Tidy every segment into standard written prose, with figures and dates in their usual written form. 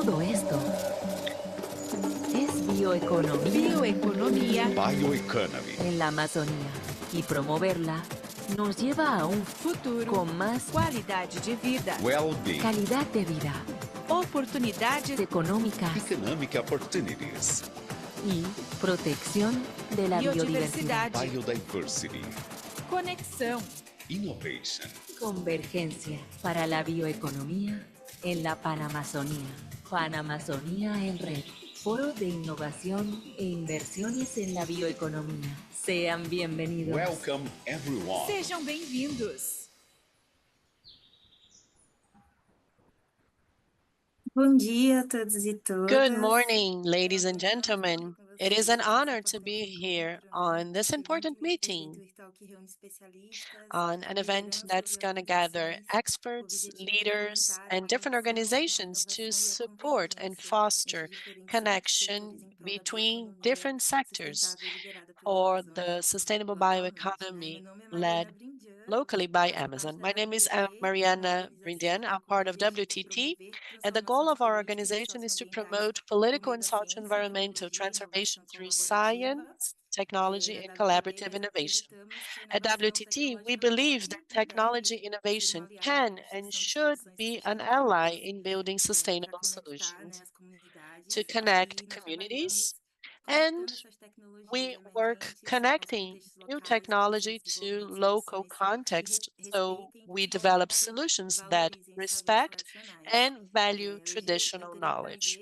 Todo esto es bioeconomía Bioeconomy. en la Amazonía. Y promoverla nos lleva a un futuro con más qualidade de vida, Well-being. calidad de vida, oportunidades económicas Economic opportunities. y protección de la biodiversidad. Biodiversity. conexão, Innovation. Convergencia para la bioeconomía en la Panamazonía. Panamazonía en red. Foro de innovación e inversiones en la bioeconomía. Sean bienvenidos. Welcome everyone. sejam bem-vindos. Bom dia a todos e todas. Good morning, ladies and gentlemen. It is an honor to be here on this important meeting, on an event that's going to gather experts, leaders, and different organizations to support and foster connection between different sectors for the sustainable bioeconomy led locally by Amazon. My name is Mariana Brimdjam. I'm part of WTT, and the goal of our organization is to promote political and social environmental transformation through science, technology, and collaborative innovation. At WTT, we believe that technology innovation can and should be an ally in building sustainable solutions to connect communities, and we work connecting new technology to local context, so we develop solutions that respect and value traditional knowledge.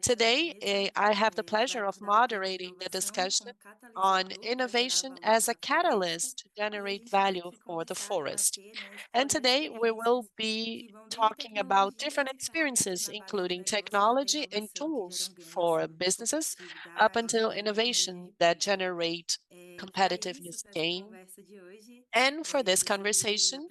Today, I have the pleasure of moderating the discussion on innovation as a catalyst to generate value for the forest. And today we will be talking about different experiences, including technology and tools for businesses, up until innovation that generate competitiveness gain. And for this conversation,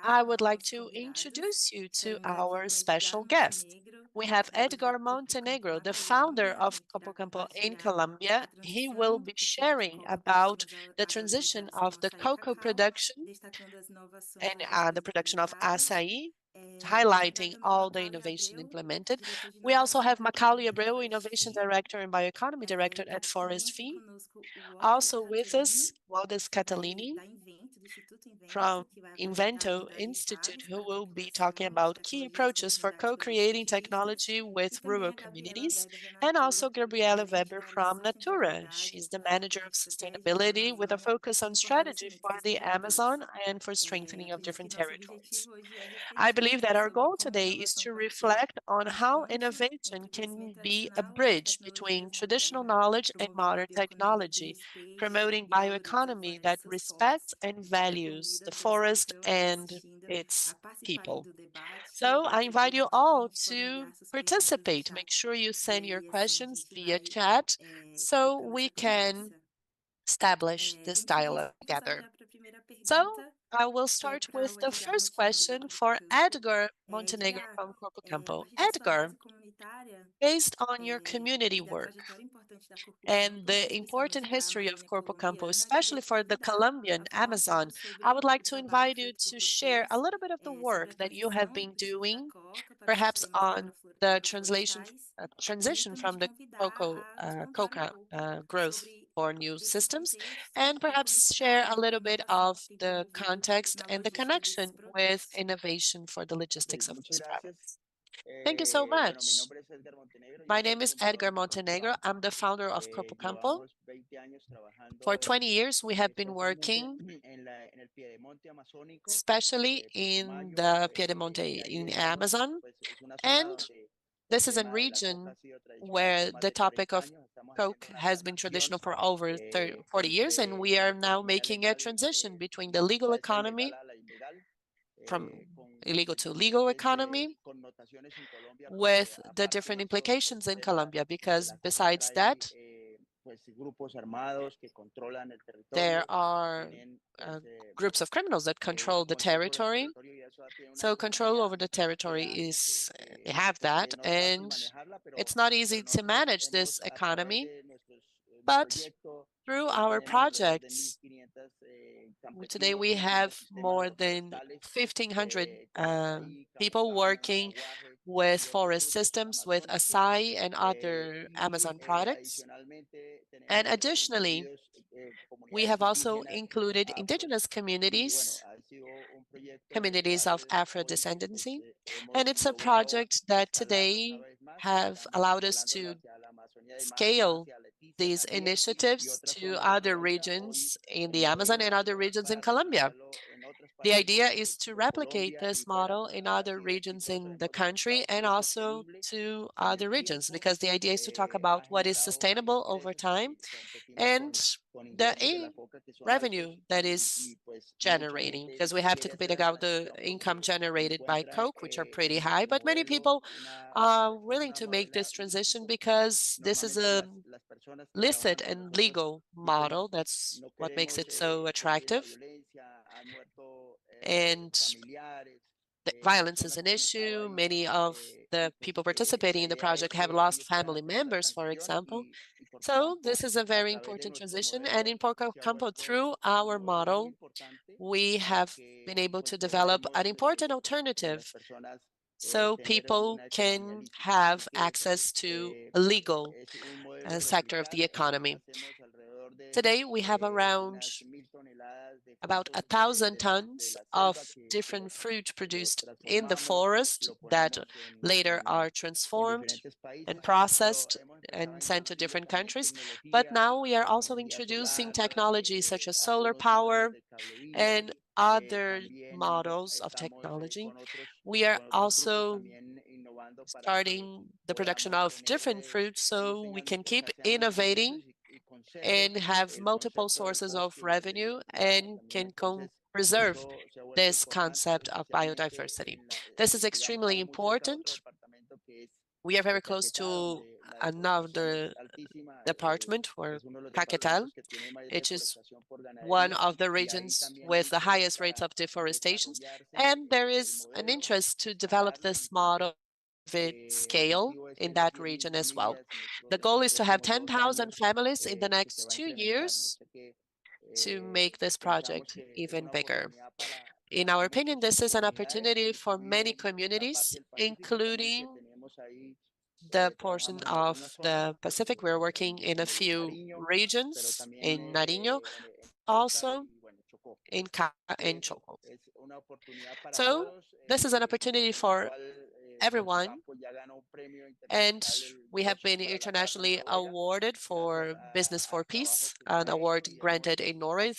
I would like to introduce you to our special guest. We have Edgar Montenegro, the founder of Campo in Colombia. He will be sharing about the transition of the cocoa production and the production of acai, highlighting all the innovation implemented. We also have Macauley, Abreu, Innovation Director and Bioeconomy Director at Forest Fee. Also with us, Scatolini from Invento Institute, who will be talking about key approaches for co-creating technology with rural communities, and also Gabriela from Natura. She's the manager of sustainability with a focus on strategy for the Amazon and for strengthening of different territories. I believe that our goal today is to reflect on how innovation can be a bridge between traditional knowledge and modern technology, promoting bioeconomy that respects and values the forest and its people. So I invite you all to participate. Make sure you send your questions via chat so we can establish this dialogue together. So I will start with the first question for Edgar Montenegro from Corpo Campo. Edgar, based on your community work and the important history of Corpo Campo, especially for the Colombian Amazon, I would like to invite you to share a little bit of the work that you have been doing, perhaps on the transition from the coca growth for new systems, and perhaps share a little bit of the context and the connection with innovation for the logistics of this province. Thank you so much. My name is Edgar Montenegro. I'm the founder of Corpo Campo. For 20 years, we have been working, especially in the Piedemonte in Amazon, and this is a region where the topic of Coke has been traditional for over 40 years, and we are now making a transition between the legal economy, from illegal to legal economy, with the different implications in Colombia, because besides that, there are groups of criminals that control the territory. So control over the territory is, they have that, and it's not easy to manage this economy. But through our projects, today we have more than 1,500 people working with forest systems, with acai and other Amazon products. And additionally, we have also included indigenous communities, communities of Afro-descendancy, and it's a project that today have allowed us to scale these initiatives to other regions in the Amazon and other regions in Colombia. The idea is to replicate this model in other regions in the country and also to other regions, because the idea is to talk about what is sustainable over time and the revenue that is generating, because we have to compete about the income generated by Coke, which are pretty high, but many people are willing to make this transition because this is a licit and legal model. That's what makes it so attractive. And the violence is an issue. Many of the people participating in the project have lost family members, for example. So this is a very important transition. And in Campo, through our model, we have been able to develop an important alternative so people can have access to a legal sector of the economy. Today, we have around about 1,000 tons of different fruit produced in the forest that later are transformed and processed and sent to different countries. But now we are also introducing technologies such as solar power and other models of technology. We are also starting the production of different fruits so we can keep innovating and have multiple sources of revenue and can preserve this concept of biodiversity. This is extremely important. We are very close to another department, or Caquetal, which is one of the regions with the highest rates of deforestation. And there is an interest to develop this model of scale in that region as well. The goal is to have 10,000 families in the next 2 years to make this project even bigger. In our opinion, this is an opportunity for many communities, including the portion of the Pacific. We're working in a few regions in Nariño, also in Choco. So this is an opportunity for everyone, and we have been internationally awarded for Business for Peace, an award granted in Norway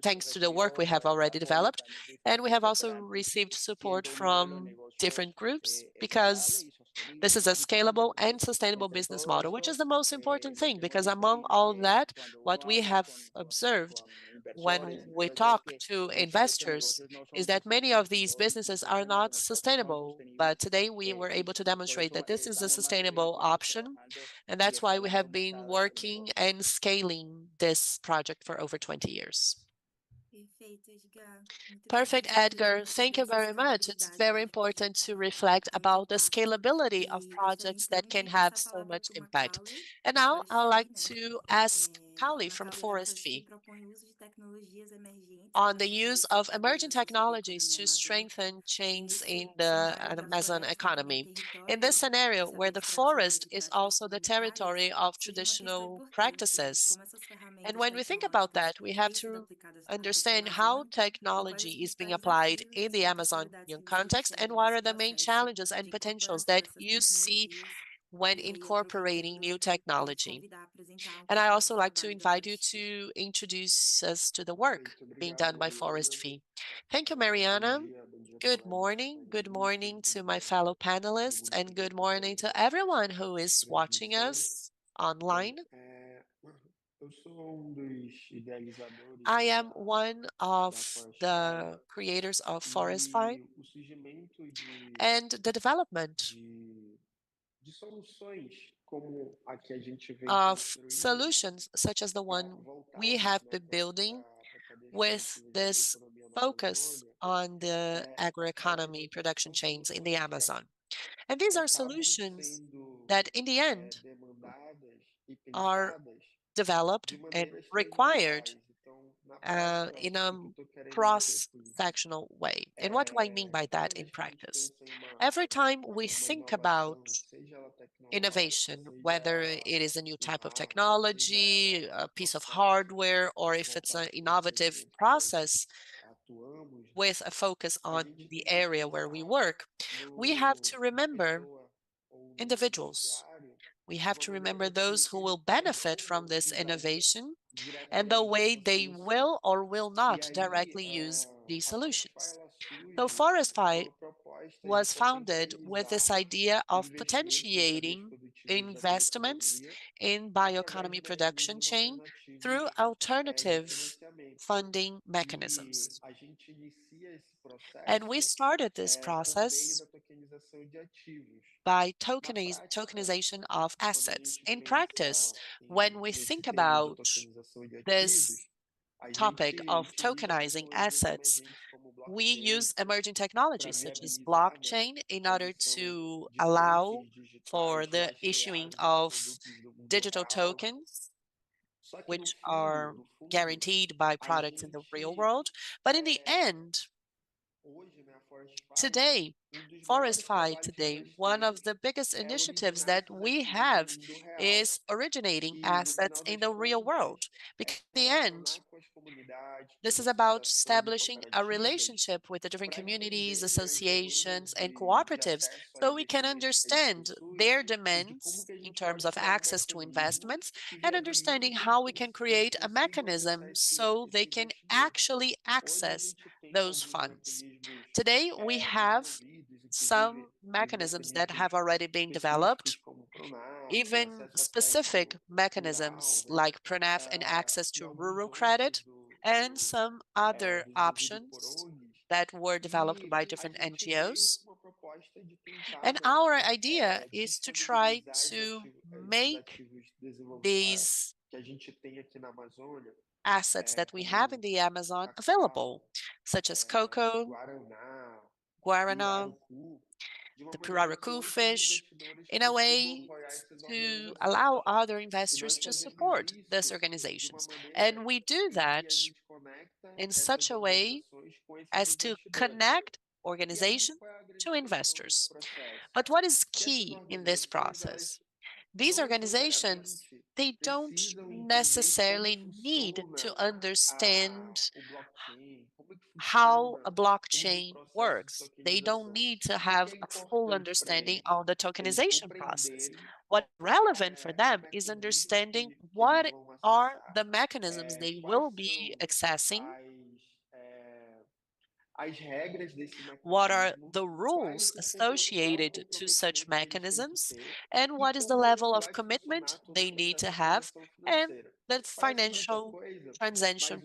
thanks to the work we have already developed. And we have also received support from different groups because this is a scalable and sustainable business model, which is the most important thing, because among all that, what we have observed when we talk to investors is that many of these businesses are not sustainable. But today we were able to demonstrate that this is a sustainable option. And that's why we have been working and scaling this project for over 20 years. Perfect, Edgar. Thank you very much. It's very important to reflect about the scalability of projects that can have so much impact. And now I'd like to ask Macauley from Forest Fee on the use of emerging technologies to strengthen chains in the Amazon economy. In this scenario, where the forest is also the territory of traditional practices, and when we think about that, we have to understand how technology is being applied in the Amazonian context and what are the main challenges and potentials that you see when incorporating new technology. And I also like to invite you to introduce us to the work being done by Forest Fee. Thank you, Mariana. Good morning. Good morning to my fellow panelists, and good morning to everyone who is watching us online. I am one of the creators of Forest Fee, and the development of solutions such as the one we have been building with this focus on the agroeconomy production chains in the Amazon. And these are solutions that in the end are developed and required in a cross-sectional way. And what do I mean by that in practice? Every time we think about innovation, whether it is a new type of technology, a piece of hardware, or if it's an innovative process with a focus on the area where we work, we have to remember individuals. We have to remember those who will benefit from this innovation and the way they will or will not directly use these solutions. So Forest5 was founded with this idea of potentiating investments in bioeconomy production chain through alternative funding mechanisms. And we started this process by tokenization of assets. In practice, when we think about this topic of tokenizing assets, we use emerging technologies such as blockchain in order to allow for the issuing of digital tokens, which are guaranteed by products in the real world. But in the end, today, Forest5 today, one of the biggest initiatives that we have is originating assets in the real world. Because in the end, this is about establishing a relationship with the different communities, associations, and cooperatives so we can understand their demands in terms of access to investments and understanding how we can create a mechanism so they can actually access those funds. Today, we have some mechanisms that have already been developed, even specific mechanisms like PRONAF and access to rural credit, and some other options that were developed by different NGOs. And our idea is to try to make these assets that we have in the Amazon available, such as cocoa, guarana, the pirarucu fish, in a way to allow other investors to support these organizations. And we do that in such a way as to connect organization to investors. But what is key in this process? These organizations, they don't necessarily need to understand how a blockchain works. They don't need to have a full understanding on the tokenization process. What's relevant for them is understanding what are the mechanisms they will be accessing, what are the rules associated to such mechanisms, and what is the level of commitment they need to have, and the financial transaction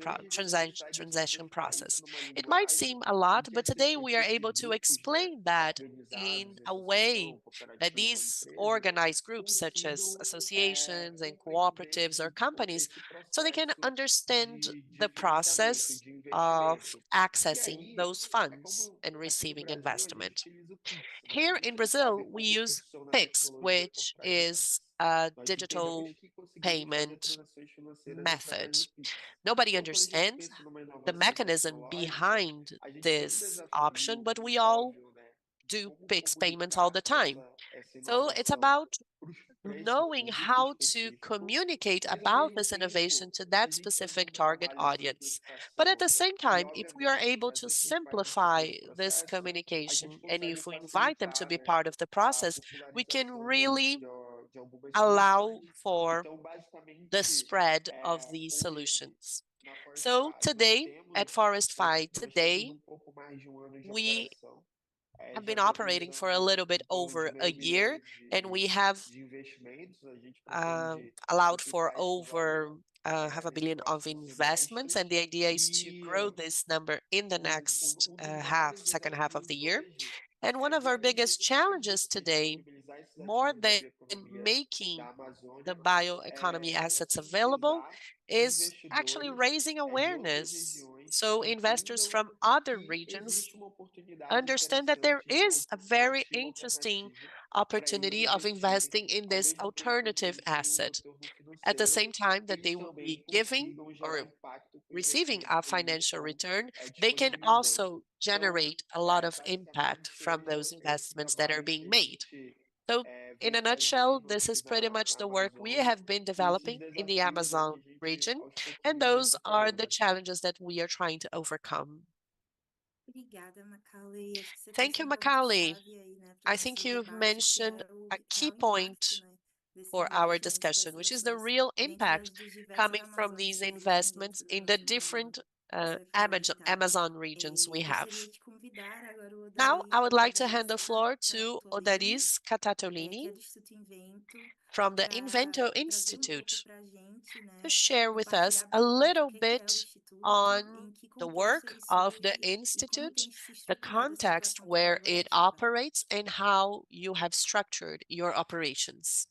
process. It might seem a lot, but today we are able to explain that in a way that these organized groups, such as associations and cooperatives or companies, so they can understand the process of accessing those funds and receiving investment. Here in Brazil, we use Pix, which is a digital payment method. Nobody understands the mechanism behind this option, but we all do Pix payments all the time. So it's about knowing how to communicate about this innovation to that specific target audience. But at the same time, if we are able to simplify this communication and if we invite them to be part of the process, we can really allow for the spread of these solutions. So today at Forest5, today we have been operating for a little bit over a year, and we have allowed for over half a billion of investments, and the idea is to grow this number in the next second half of the year. And one of our biggest challenges today, more than making the bioeconomy assets available, is actually raising awareness so investors from other regions understand that there is a very interesting opportunity of investing in this alternative asset. At the same time that they will be giving or receiving a financial return, they can also generate a lot of impact from those investments that are being made. So, in a nutshell, this is pretty much the work we have been developing in the Amazon region, and those are the challenges that we are trying to overcome. Obrigada, Macauley. Acho que você Thank trouxe you, um Macauley. ponto-chave aí, né, para I o think nosso you've debate, que mentioned é o a key real impacto, point né, desses for our investimentos discussion, das which is the nações real impact dentro dos diversos coming from Amazônios these que existem investments dentro do in the nosso Brasil. different Isso é fundamental. Amazon regions we Gostaria have. de convidar agora o Now, I would like to Odair hand the floor to Odair que Scatolini é do Instituto Invento, from the para Invento trazer um pouco Institute para a gente, to né, share with us compartilhar a brevemente o little que é o bit Instituto, on em que the contexto work ele of the surge e como Institute, tem se the estruturado essa context atuação where it colaborativa. operates, and how you have structured your operations.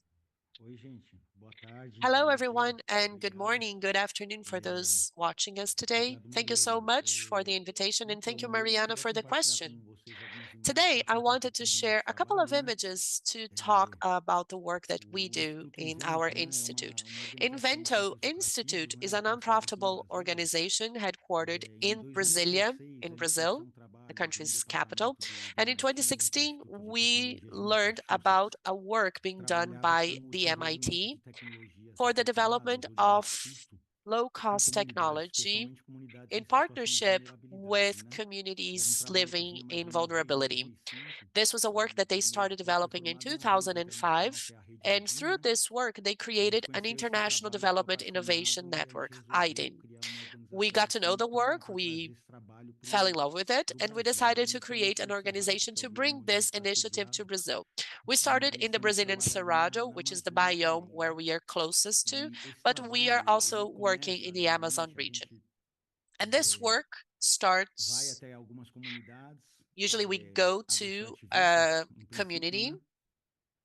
Oi, gente. Boa tarde, Hello, bom dia. everyone, and good Obrigado. morning, good afternoon for those watching us today. Obrigado, Thank you so Mariana. much for the invitation, and thank you, Então, eu Mariana, queria for the compartilhar question. com vocês algumas imagens Today, para I contar um wanted to pouquinho do nosso share a couple of trabalho, né? images to talk about the work that we O do Instituto in our Invento, né, é institute. uma organização sem Invento fins Institute lucrativos, né? is Ela a está sede aqui em nonprofitable Brasília. organization headquartered Em in Brasilia, 2016, in a gente iniciou Brazil, the trabalho de country's capital. departamento And in MIT, né, que é o 2016, Instituto de we Tecnologia de learned about Massachusetts, a work que being done trabalhava by com o the desenvolvimento de MIT tecnologias for the apropriadas development ou de baixo of custo em low-cost comunidades, technology especialmente comunidades in em situação de partnership vulnerabilidade, with né? E era um communities trabalho que living vinha mais in ou menos desde vulnerability. 2005, This was a work that they e started ele foi developing in formado numa rede internacional 2005. que é a rede And IDIN, through né? this work, they E a gente created an conheceu esse international trabalho, ficou development apaixonado innovation e a gente network, resolveu IDIN. criar uma We organização got to know aqui the work, para trazer we esse trabalho fell in love with it, para o and we Brasil, né? decided to Então, create an aqui o Cerrado, organization que é to o bring bioma onde a gente this está initiative to sediado, Brazil. We e started in nós the estamos Brazilian trabalhando na, Cerrado, na which is the Amazônia biome também, where né? we are closest to, E esse but we are trabalho, also ele working começa, in the Amazon geralmente, a region. gente And this work vai starts, até algumas comunidades usually we go to a agroextrativistas, em princípio, community né?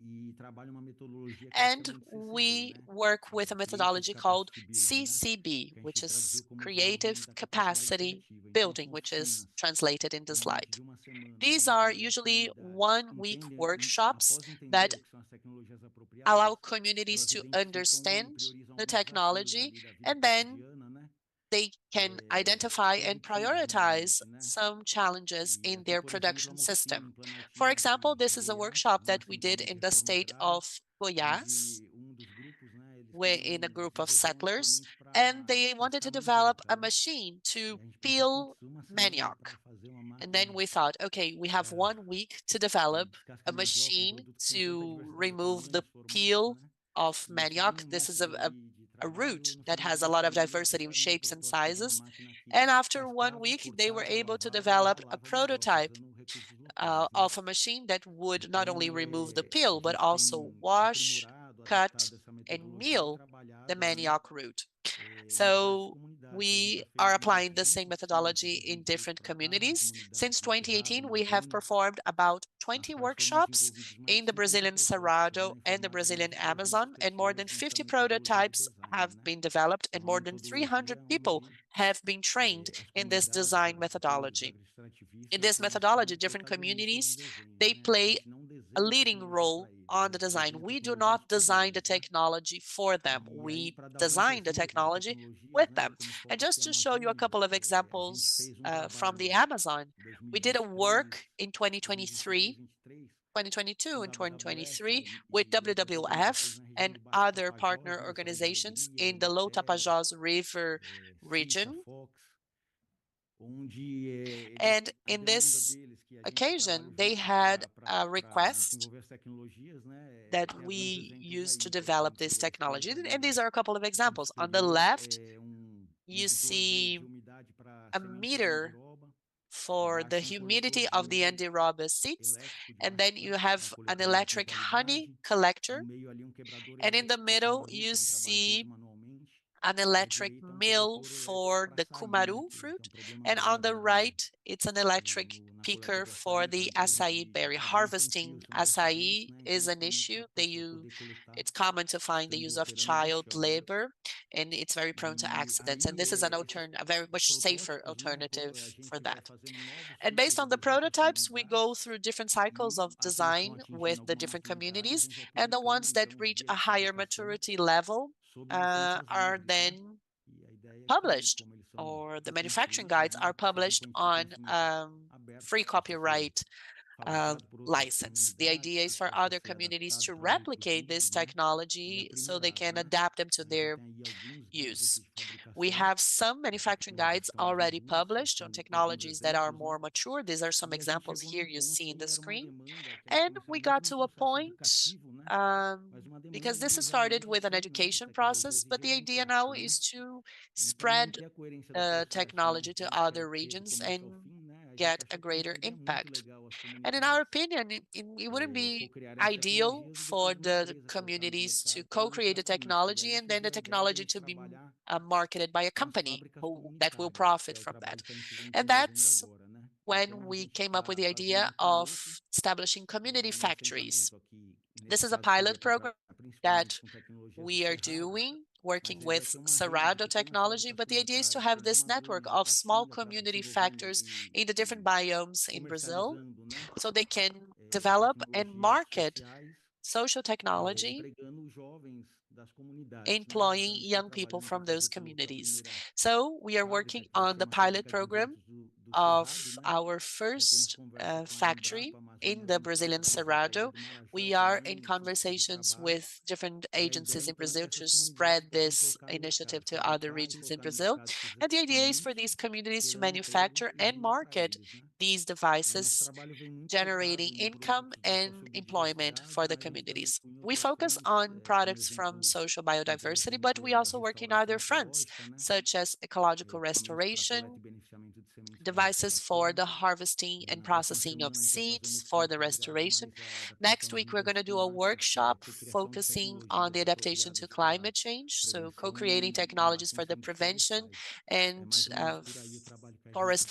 E trabalha uma metodologia que é and chamada de CCB, we né? work with a Creative methodology called Capacity Building, né? CCB, Que a which gente is traduziu como Creative Desenvolvimento da Capacidade Capacity Criativa. Então, Building, são which is oficinas, translated in the normalmente slide. de uma semana, These onde are as usually comunidades 1 week entendem, workshops após that entender o que são as tecnologias apropriadas, allow communities elas to identificam e understand priorizam the alguns desafios technology, ali da vida and then cotidiana, né? they can identify and Produtivos, prioritize normalmente, né? some challenges E in aqui, their por exemplo, é production uma oficina system. em For Planaltina, example, aqui this em is a Goiás, workshop numa that we did central de in the reforma state agrária, of Goiás, onde um dos grupos, né, eles we're in a queriam group of desenvolver um settlers, equipamento and para they wanted to pescar develop mandioca, a né? machine E to a gente pensou, peel putz, uma semana para manioc. fazer uma And then máquina we thought, okay, we have para 1 week to que develop descasca a mandioca, um machine produto que tem tanta to diversidade de remove the tamanhos, formatos, peel né? of E decidimos manioc. um This is método de a trabalho, root nos that has a planejamos lot of que eles diversity of fizeram um shapes and protótipo de uma sizes. máquina que And after one descascava, week, they were cortava, able to lavava e develop a empolava a mandioca prototype usando recursos locais, né? of a machine that would not only Então, remove the a peel, but gente also tem wash, aprimorado, cut, adaptado essa and metodologia e meal the trabalhado, né, manioc root. em diversas So comunidades. A gente we já are fez mais applying de the 20 same oficinas methodology aqui in juntos different para cá, em communities. comunidades Since no Cerrado, 2018, we have Amazônia. performed about As 20 partes foram workshops desenvolvidos mais in de the 50 Brazilian protótipos, Cerrado né, em and the formatos Brazilian mais de 300 Amazon, and more than pessoas, 50 então, com metodologia de prototypes design, have né? been developed, and Então, a more than metodologia 300 é people onde have been trained as in this comunidades, design agricultores, methodology. In this agroextrativistas, eles têm methodology, o different protagonismo do communities, desenho, they né? A play gente não a desenha a leading tecnologia role para eles, on a the gente design. desenha We do tecnologias not com design the eles, né? technology for them. E aí, We para dar alguns design the exemplos de technology tecnologias, with né, them. como And foco aqui just a to show you a Amazônia, couple of a gente examples fez um from the trabalho Amazon, em we did a 2023, work in 2023, 2022, 23, 2022 com and WWF 2023 e, with e outras organizações WWF na região and do Baixo other Tapajós, partner né, Sal de organizations Alegria, in the Low Emater, Tapajós River Cissa, region. Fox, onde And a in demanda this deles, que a gente trabalha occasion, they juntos had a para request desenvolver as tecnologias, né, that tem alguns we exemplos use to aí, por develop exemplo, this eles technology. And queriam these are a couple of examples. On the transferir left, um you medidor see de umidade para a sementes de meter andiroba. for the Embaixo um coletor humidity of the de Andiroba seeds. elétrico de And baixo then you custo, um have an coletor de alta electric honey qualidade. No collector. meio ali um quebrador And in the elétrico, que é middle, manual, you que é um trabalho feito see manualmente. an electric mill for the cumaru fruit, and on the right, it's an electric picker for the acai berry. Harvesting acai is an issue. It's common to find the use of child labor, and it's very prone to accidents. And this is a very much safer alternative for that. And based on the prototypes, we go through different cycles of design with the different communities, and the ones that reach a higher maturity level are then published, or the manufacturing guides are published on free copyright license. The idea is for other communities to replicate this technology so they can adapt them to their use. We have some manufacturing guides already published on technologies that are more mature. These are some examples here you see in the screen. And we got to a point, because this started with an education process, but the idea now is to spread technology to other regions and get a greater impact. And in our opinion, it wouldn't be ideal for the communities to co-create a technology and then the technology to be marketed by a company that will profit from that. And that's when we came up with the idea of establishing community factories. This is a pilot program that we are doing, working with Cerrado technology, but the idea is to have this network of small community factors in the different biomes in Brazil, so they can develop and market social technology, employing young people from those communities. So we are working on the pilot program of our first factory in the Brazilian Cerrado. We are in conversations with different agencies in Brazil to spread this initiative to other regions in Brazil. And the idea is for these communities to manufacture and market these devices, generating income and employment for the communities. We focus on products from social biodiversity, but we also work in other fronts, such as ecological restoration, devices for the harvesting and processing of seeds for the restoration. Next week, we're going to do a workshop focusing on the adaptation to climate change, so co-creating technologies for the prevention and forest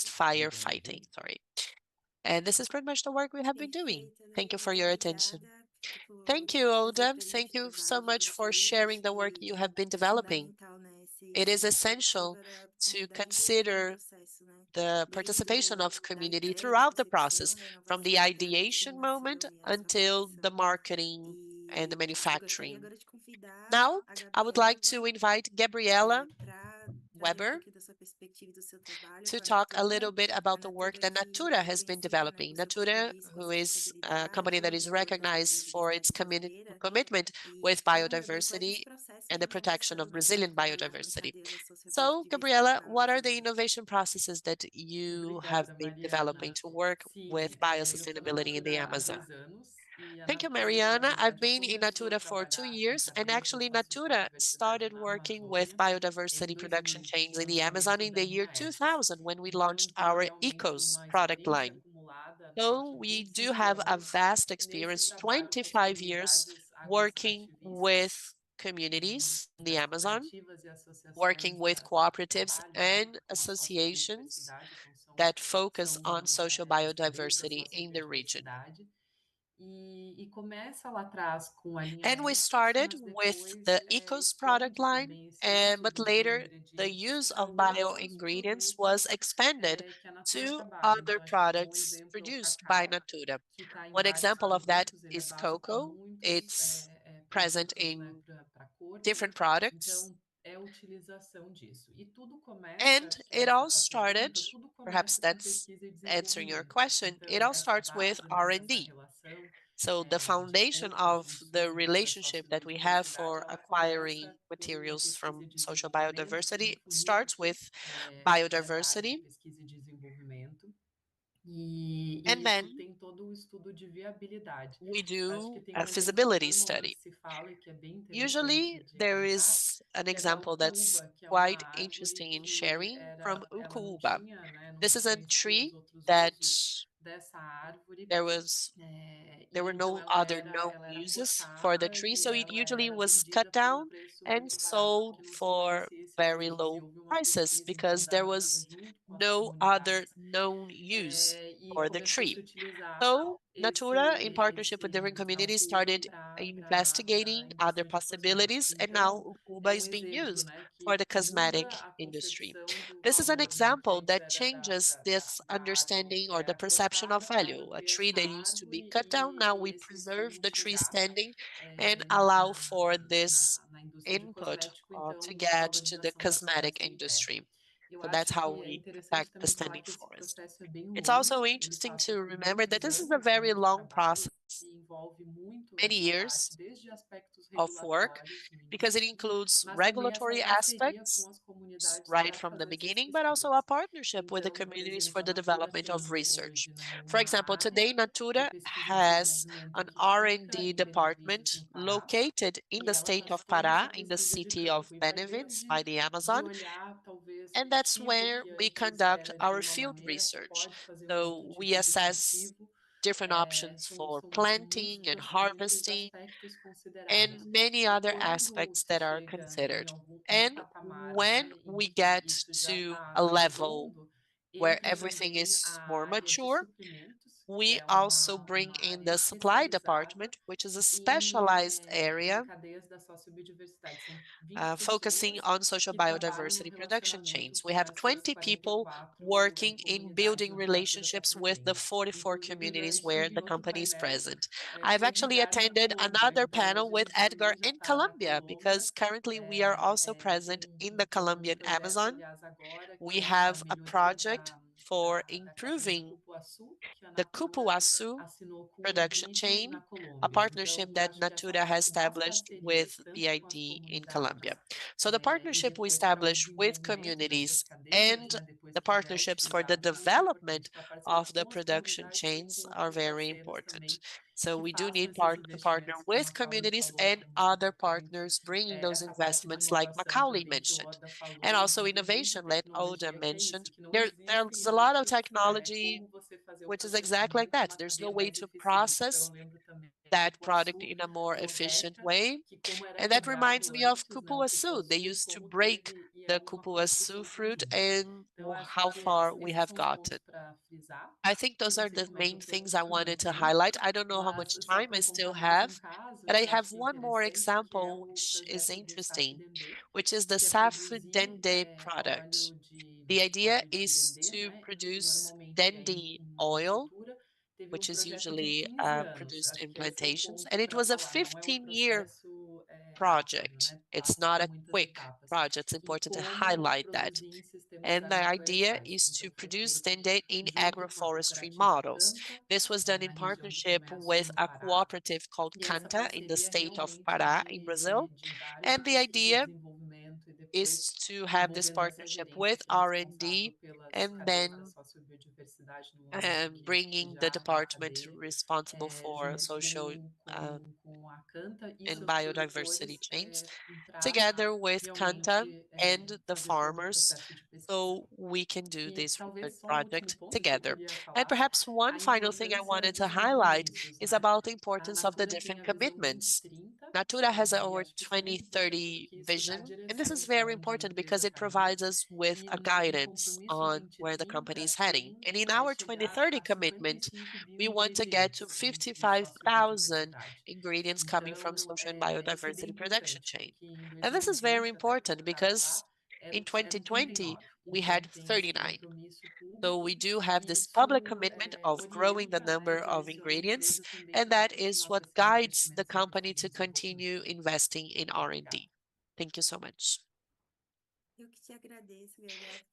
fire fighting, sorry. And this is pretty much the work we have been doing. Thank you for your attention. Thank you, Oda. Thank you so much for sharing the work you have been developing. It is essential to consider the participation of community throughout the process, from the ideation moment until the marketing and the manufacturing. Now, I would like to invite Gabriela Weber to talk a little bit about the work that Natura has been developing. Natura, who is a company that is recognized for its commitment with biodiversity and the protection of Brazilian biodiversity. So, Gabriela, what are the innovation processes that you have been developing to work with biosustainability in the Amazon? Thank you, Mariana. I've been in Natura for 2 years, and actually Natura started working with biodiversity production chains in the Amazon in the year 2000 when we launched our Ecos product line. So we do have a vast experience, 25 years working with communities in the Amazon, working with cooperatives and associations that focus on social biodiversity in the region. And we started with the Ecos product line, but later the use of bio ingredients was expanded to other products produced by Natura. One example of that is cocoa. It's present in different products. And it all started, perhaps that's answering your question, it all starts with R&D. So the foundation of the relationship that we have for acquiring materials from social biodiversity starts with biodiversity. And then we do a feasibility study. Usually there is an example that's quite interesting in sharing from Ukuuba. This is a tree that There was there were no other known uses for the tree, so it usually was cut down and sold for very low prices because there was no other known use for the tree. So Natura, in partnership with different communities, started investigating other possibilities, and now Cuba is being used for the cosmetic industry. This is an example that changes this understanding or the perception of value. A tree that used to be cut down, now we preserve the tree standing and allow for this input to get to the cosmetic industry. So that's how we protect the standing forest. It's also interesting to remember that this is a very long process, many years of work, because it includes regulatory aspects right from the beginning, but also a partnership with the communities for the development of research. For example, today Natura has an R&D department located in the state of Pará, in the city of Beneventes by the Amazon, and that's where we conduct our field research. So we assess different options for planting and harvesting and many other aspects that are considered. And when we get to a level where everything is more mature, we also bring in the supply department, which is a specialized area focusing on social biodiversity production chains. We have 20 people working in building relationships with the 44 communities where the company is present. I've actually attended another panel with Edgar in Colombia because currently we are also present in the Colombian Amazon. We have a project for improving the cupuaçu production chain, a partnership that Natura has established with BID in Colombia. So the partnership we establish with communities and the partnerships for the development of the production chains are very important. So we do need to partner with communities and other partners bringing those investments like Macauley mentioned. And also innovation, like Oda mentioned. There's a lot of technology which is exactly like that. There's no way to process that product in a more efficient way. And that reminds me of cupuaçu. They used to break the cupuaçu fruit and how far we have gotten. I think those are the main things I wanted to highlight. I don't know how much time I still have, but I have one more example which is interesting, which is the safu dende product. The idea is to produce dende oil, which is usually produced in plantations. And it was a 15-year project. It's not a quick project. It's important to highlight that. And the idea is to produce dendate in agroforestry models. This was done in partnership with a cooperative called Canta in the state of Pará in Brazil. And the idea is to have this partnership with R&D and then bringing the department responsible for social um, and biodiversity chains together with Kanta and the farmers so we can do this research project together. And perhaps one final thing I wanted to highlight is about the importance of the different commitments. Natura has our 2030 vision, and this is very important because it provides us with a guidance on where the company is heading. And in our 2030 commitment, we want to get to 55,000 ingredients coming from social and biodiversity production chain. And this is very important because in 2020, we had 39. So we do have this public commitment of growing the number of ingredients, and that is what guides the company to continue investing in R&D. Thank you so much.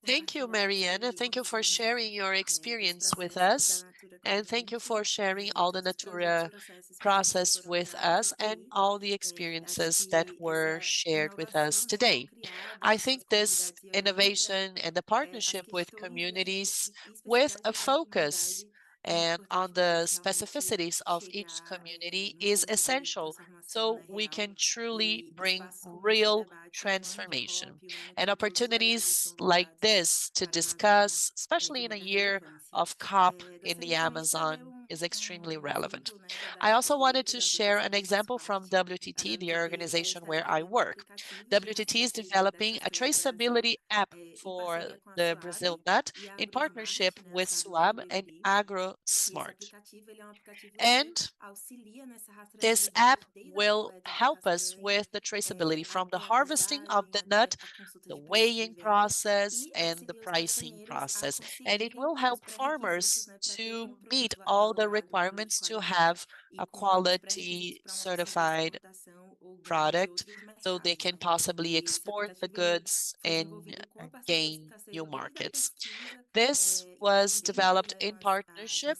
Thank you, Mariana. Thank you for sharing your experience with us, and thank you for sharing all the Natura process with us and all the experiences that were shared with us today. I think this innovation and the partnership with communities with a focus and on the specificities of each community is essential so we can truly bring real transformation. And opportunities like this to discuss, especially in a year of COP in the Amazon, is extremely relevant. I also wanted to share an example from WTT, the organization where I work. WTT is developing a traceability app for the Brazil nut in partnership with SUAB and AgroSmart. And this app will help us with the traceability from the harvesting of the nut, the weighing process, and the pricing process. And it will help farmers to meet all the requirements to have a quality certified product so they can possibly export the goods and gain new markets. This was developed in partnership.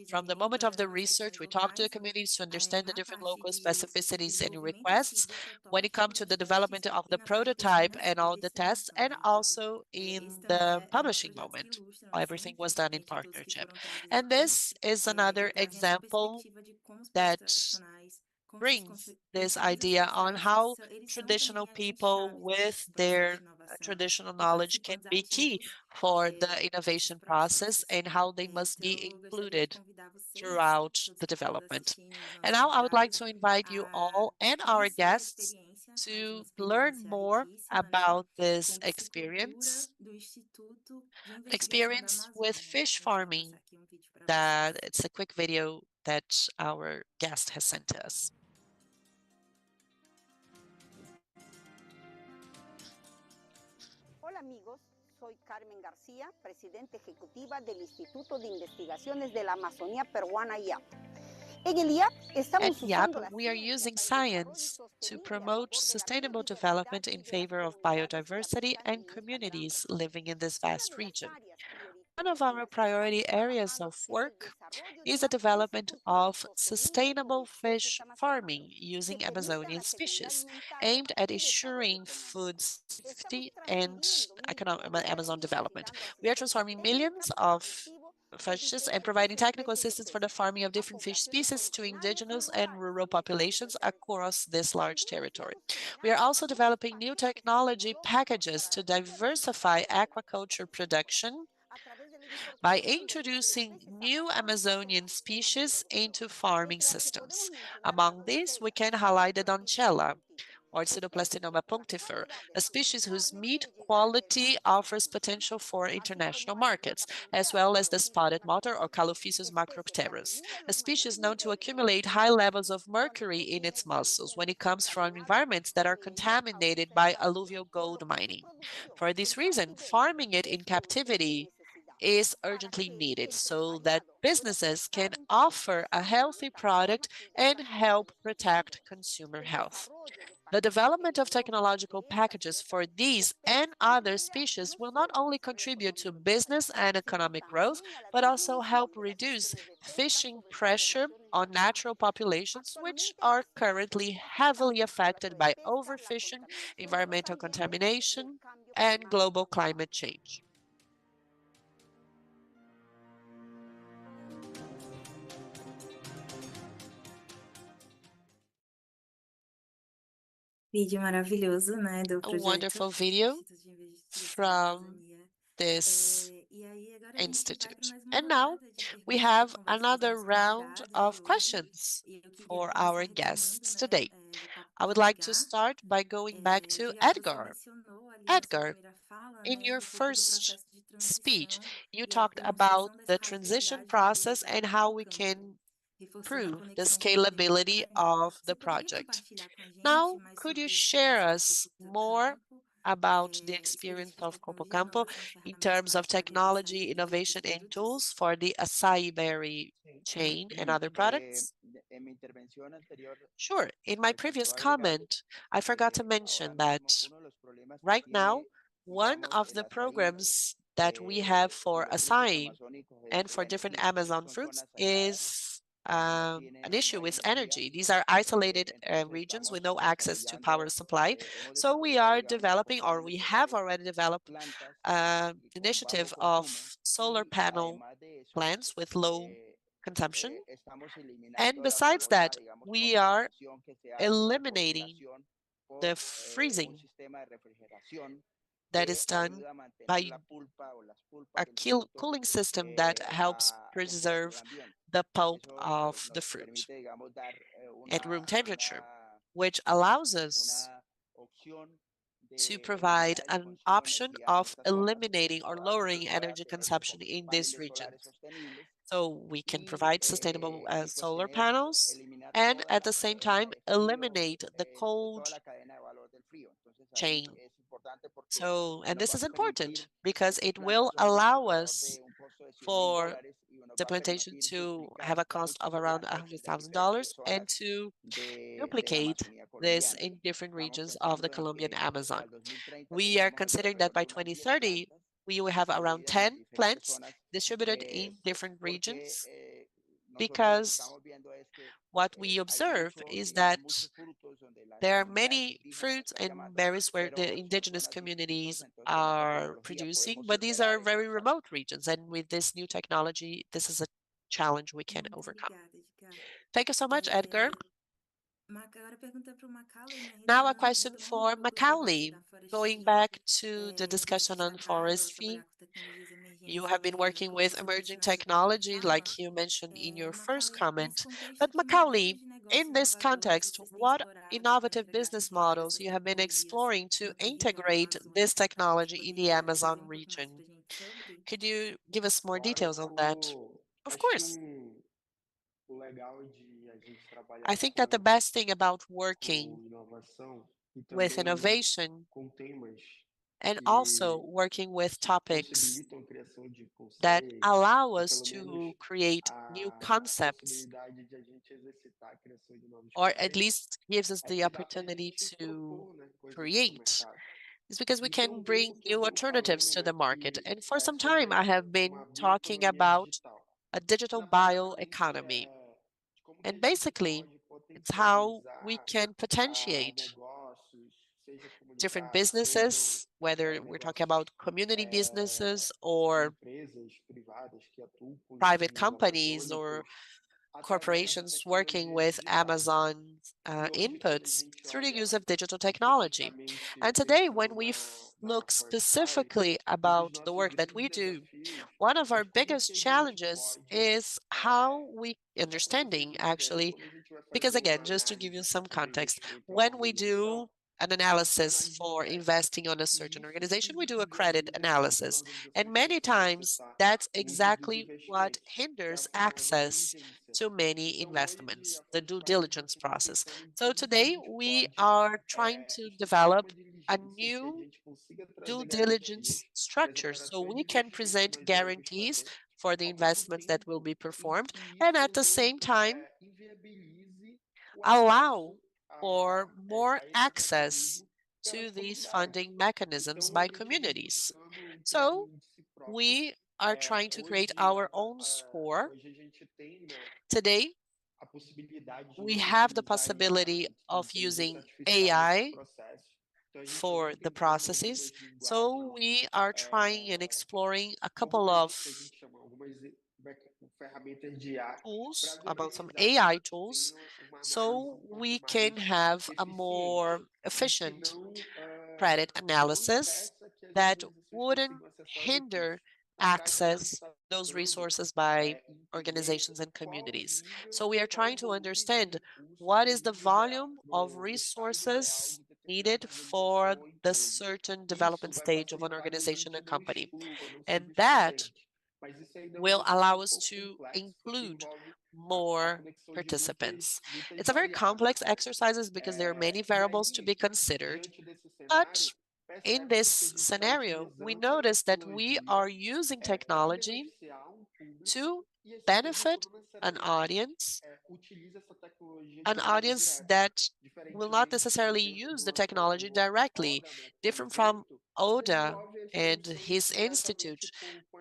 From the moment of the research, we talked to the communities to understand the different local specificities and requests when it comes to the development of the prototype and all the tests, and also in the publishing moment. Everything was done in partnership. And this is another example that brings this idea on how traditional people with their traditional knowledge can be key for the innovation process and how they must be included throughout the development. And now I would like to invite you all and our guests to learn more about this experience with fish farming. That it's a quick video that our guest has sent to us. Hola amigos, soy Carmen García, presidenta ejecutiva del Instituto de Investigaciones de la Amazonía Peruana IAP. En el IAP estamos usando la we are using science to promote sustainable development in favor of biodiversity and communities living in this vast region. One of our priority areas of work is the development of sustainable fish farming using Amazonian species, aimed at ensuring food safety and Amazon development. We are transforming millions of fishes and providing technical assistance for the farming of different fish species to indigenous and rural populations across this large territory. We are also developing new technology packages to diversify aquaculture production by introducing new Amazonian species into farming systems. Among these, we can highlight the donchella, or Pseudoplastinoma punctifer, a species whose meat quality offers potential for international markets, as well as the spotted motor or Calophysis macropterus, a species known to accumulate high levels of mercury in its muscles when it comes from environments that are contaminated by alluvial gold mining. For this reason, farming it in captivity is urgently needed so that businesses can offer a healthy product and help protect consumer health. The development of technological packages for these and other species will not only contribute to business and economic growth, but also help reduce fishing pressure on natural populations, which are currently heavily affected by overfishing, environmental contamination, and global climate change. Vídeo maravilhoso, né, do A projeto wonderful video Instituto de Investigações da from Amazônia. this E aí agora a gente vai para institute. mais uma And now rodada de we perguntas e have conversas com os another nossos round convidados de of hoje. questions E eu queria for começar our retomando, guests né, today. do papo I com would o like to Edgar. start by going back to Edgar, você Edgar. mencionou ali na sua Edgar, primeira fala, in né, your um pouco do first processo de speech, transição you e a talked about demonstração dessa the transition racionalidade process and prioridade how no we campo, can reforçando a prove the conexão com a vivência scalability terrena. of Você the poderia project. compartilhar com a gente Now, mais could you sobre a share experiência do us Corpo more Campo, about the experience experiência de of Corpo tecnologia, Campo inovação e in ferramentas terms para of desenvolver o technology, açaí e outros innovation, and produtos? tools for the acai berry chain and other products? Sure. In my previous comment, I forgot to mention that right now, one of the programs that we have for acai and for different Amazon fruits is an issue with energy. These are isolated regions with no access to power supply. So we are developing, or we have already developed, initiative of solar panel plants with low consumption. And besides that, we are eliminating the freezing that is done by a cooling system that helps preserve the pulp of the fruit at room temperature, which allows us to provide an option of eliminating or lowering energy consumption in these regions. So we can provide sustainable solar panels and at the same time eliminate the cold chain. So, and this is important because it will allow us for the plantation to have a cost of around $100,000 and to duplicate this in different regions of the Colombian Amazon. We are considering that by 2030, we will have around 10 plants distributed in different regions because what we observe is that there are many fruits and berries where the indigenous communities are producing, but these are very remote regions. And with this new technology, this is a challenge we can overcome. Thank you so much, Edgar. Now a question for Macauley. Going back to the discussion on forestry, you have been working with emerging technology, like you mentioned in your first comment. But Macauley, in this context, what innovative business models you have been exploring to integrate this technology in the Amazon region? Could you give us more details on that? Of course. I think that the best thing about working with innovation and also working with topics that allow us to create new concepts, or at least gives us the opportunity to create, is because we can bring new alternatives to the market. And for some time, I have been talking about a digital bioeconomy. And basically, it's how we can potentiate different businesses, whether we're talking about community businesses or private companies or corporations working with Amazon inputs through the use of digital technology. And today, when we look specifically about the work that we do, one of our biggest challenges is how we understanding actually, because again, just to give you some context, when we do an analysis for investing on a certain organization, we do a credit analysis. And many times that's exactly what hinders access to many investments, the due diligence process. So today we are trying to develop a new due diligence structure so we can present guarantees for the investments that will be performed and at the same time allow for more access to these funding mechanisms by communities. So we are trying to create our own score. Today, we have the possibility of using AI for the processes. So we are trying and exploring a couple of tools, about some AI tools, so we can have a more efficient credit analysis that wouldn't hinder access to those resources by organizations and communities. So we are trying to understand what is the volume of resources needed for the certain development stage of an organization and company. And that will allow us to include more participants. It's a very complex exercise because there are many variables to be considered, but in this scenario, we notice that we are using technology to benefit an audience that will not necessarily use the technology directly, different from Oda and his institute,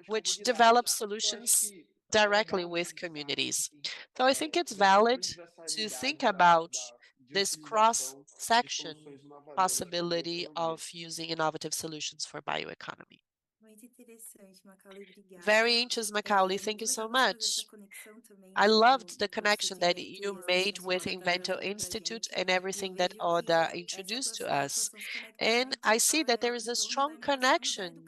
which develops solutions directly with communities. So I think it's valid to think about this cross-section possibility of using innovative solutions for bioeconomy. Very interesting, Macauley. Thank you so much. I loved the connection that you made with Invento Institute and everything that Oda introduced to us. And I see that there is a strong connection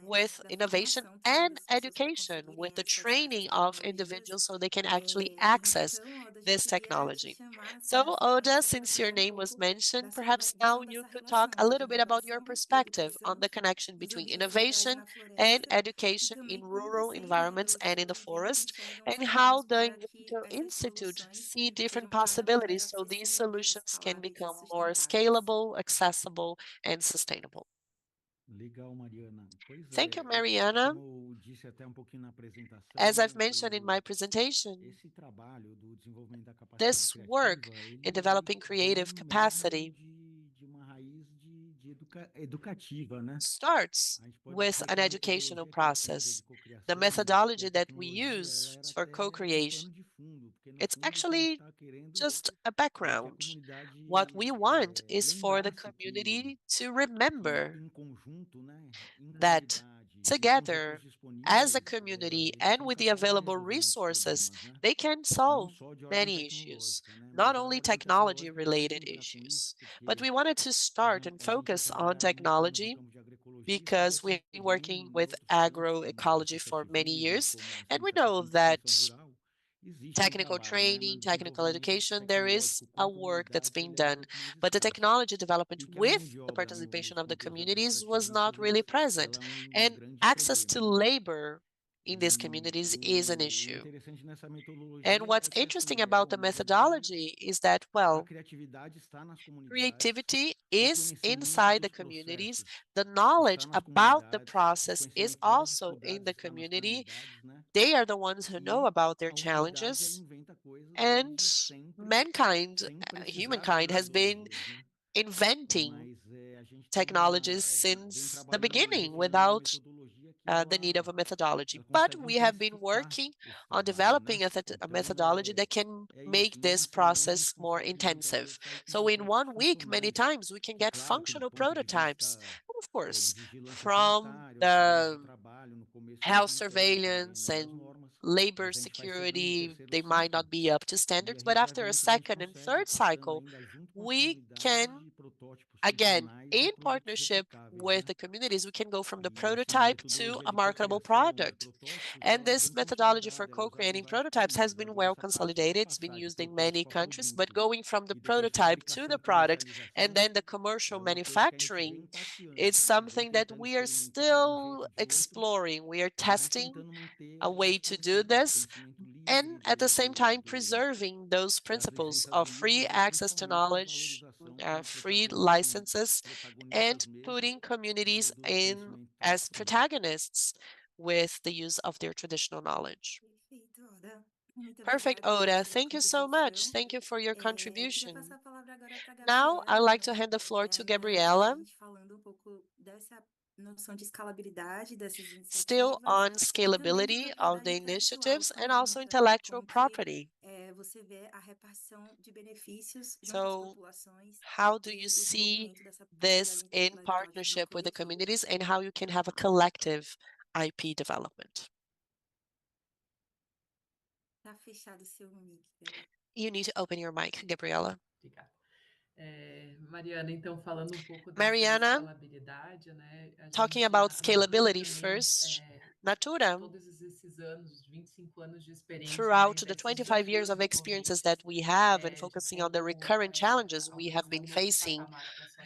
with innovation and education, with the training of individuals so they can actually access this technology. So, Oda, since your name was mentioned, perhaps now you could talk a little bit about your perspective on the connection between innovation and education in rural environments and in the forest, and how the Invento Institute see different possibilities so these solutions can become more scalable, accessible, and sustainable. Legal, Mariana. Pois Thank you, é, Mariana. como eu disse até um pouquinho na apresentação, As I've né, mentioned in my presentation, esse trabalho do desenvolvimento da capacidade this work criativa, in ele developing vem creative mesmo capacity de uma raiz educativa, né? starts A gente pode with dizer an que a educational metodologia criativa process. de The cocriação e methodology a that we tecnologia, ela use era for até um co-creation, pano de fundo, porque no it's fundo o que a gente actually está querendo just a é que a background. What comunidade we want is for the lembrasse community to que remember em conjunto, né, em that comunidade e com os together, recursos as a disponíveis, community eles and são with the capazes de available resolver muitos resources, problemas, né? they can Não solve só de ordem many issues, tecnológica, né? not Mas a only ordem tecnológica a gente tem que technology-related entrar com isso, issues. But porque we wanted to start and a gente tem focus on trabalhado muitos anos no technology campo de agroecologia e sabe because assim we've que been também working em with outros campos, como agroecology for many associativismo, years, como and we ciência know técnica e that extensão rural, existe um technical trabalho, né? training, Mas technical desenvolvimento education, there is tecnológico a com work that's comunidades, being ele é um done. pouco mais But the escasso. technology development E que a mão with de the obra participation nos of the contextos communities was not administrativos, really present. ela é um And grande access to problema, né? labor in these communities is an O issue. interessante nessa And metodologia what's é que, interesting assim, about the bom, na verdade, methodology is that, a well, criatividade está nas comunidades, creativity o is conhecimento inside dos the communities. processos The está knowledge nas about the comunidades, o process is conhecimento das also in dificuldades the está nas community. comunidades, né? They are the ones who know E about their a humanidade, ela challenges. inventa coisas And desde sempre, mankind, sem precisar de humankind, has been tecnologias, né? inventing Mas a gente technologies vem since the trabalhando, beginning refinando uma without metodologia que the need of a methodology. ela But consegue we have been intensificar working esse on trabalho, né? developing a Então, methodology that can é isso, make numa this semana a gente process more consegue muitas vezes intensive. sair com So in protótipos 1 week, many funcionais. times we can É get claro que do functional ponto de prototypes. vista Of course, de vigilância from sanitária, auxílios de the trabalho, no começo eles health não são também, surveillance né, das and normas, labor mas a gente vai chegando no security, terceiro they might ciclo not be up to e a standards, but gente vai after a vendo que a gente second and consegue ir third passando cycle, ainda junto com a we comunidade can, de protótipos again, funcionais e in produtos partnership replicáveis, with né? the communities, we can go from the E assim, a prototype to metodologia a de marketable cocriação e product. protótipos, And ela this vem methodology for consolidada, ela usada em co-creating vários prototypes has países. been Agora, well essa parte da consolidated. It's been passagem used para o in many produto a countries, but produto going from the e depois prototype to fabricação the e product and comercialização then the commercial é uma coisa que a gente vem manufacturing, it's tateando, né? Vem something that tentando we are experimentar de um still jeito ou de outro, exploring. We are mas testing tentando manter a way alguns to do princípios de this, conhecimento livre, and at the same time preserving those das principles licenças of free livres e access to principalmente da knowledge, valorização com free licenses, protagonistas and mesmo putting communities do in conhecimento as tradicional. protagonists with the use of their traditional knowledge. Perfeito, Oda. Muito Perfect, obrigada Oda. pela Thank you so much. contribuição. Thank you for your Eu queria passar contribution. a palavra agora para a Now, I'd Gabriela, like to hand the floor to ainda a Gabriela, gente falando um pouco dessa noção de escalabilidade dessas still iniciativas on e também de scalability of the propriedade intelectual. initiatives and Falando also para mim intellectual como que property. você vê a repartição de benefícios junto às So, populações how do you e o see desenvolvimento dessa propriedade this in intelectual de forma partnership with the coletiva? communities and how you can have a collective IP development? Tá fechado o seu mic, Gabriela. You need to open your mic, Gabriela. Obrigada. Mariana, então, falando um pouco dessa Mariana, escalabilidade, né? A talking gente, about na Natura scalability também, first, Natura, todos esses anos, 25 anos de experiência, né, throughout em the ver esses 25 years desafios of experiences recorrentes, that we have and de focusing on the como recurrent challenges a we have questão been desse facing patamar para a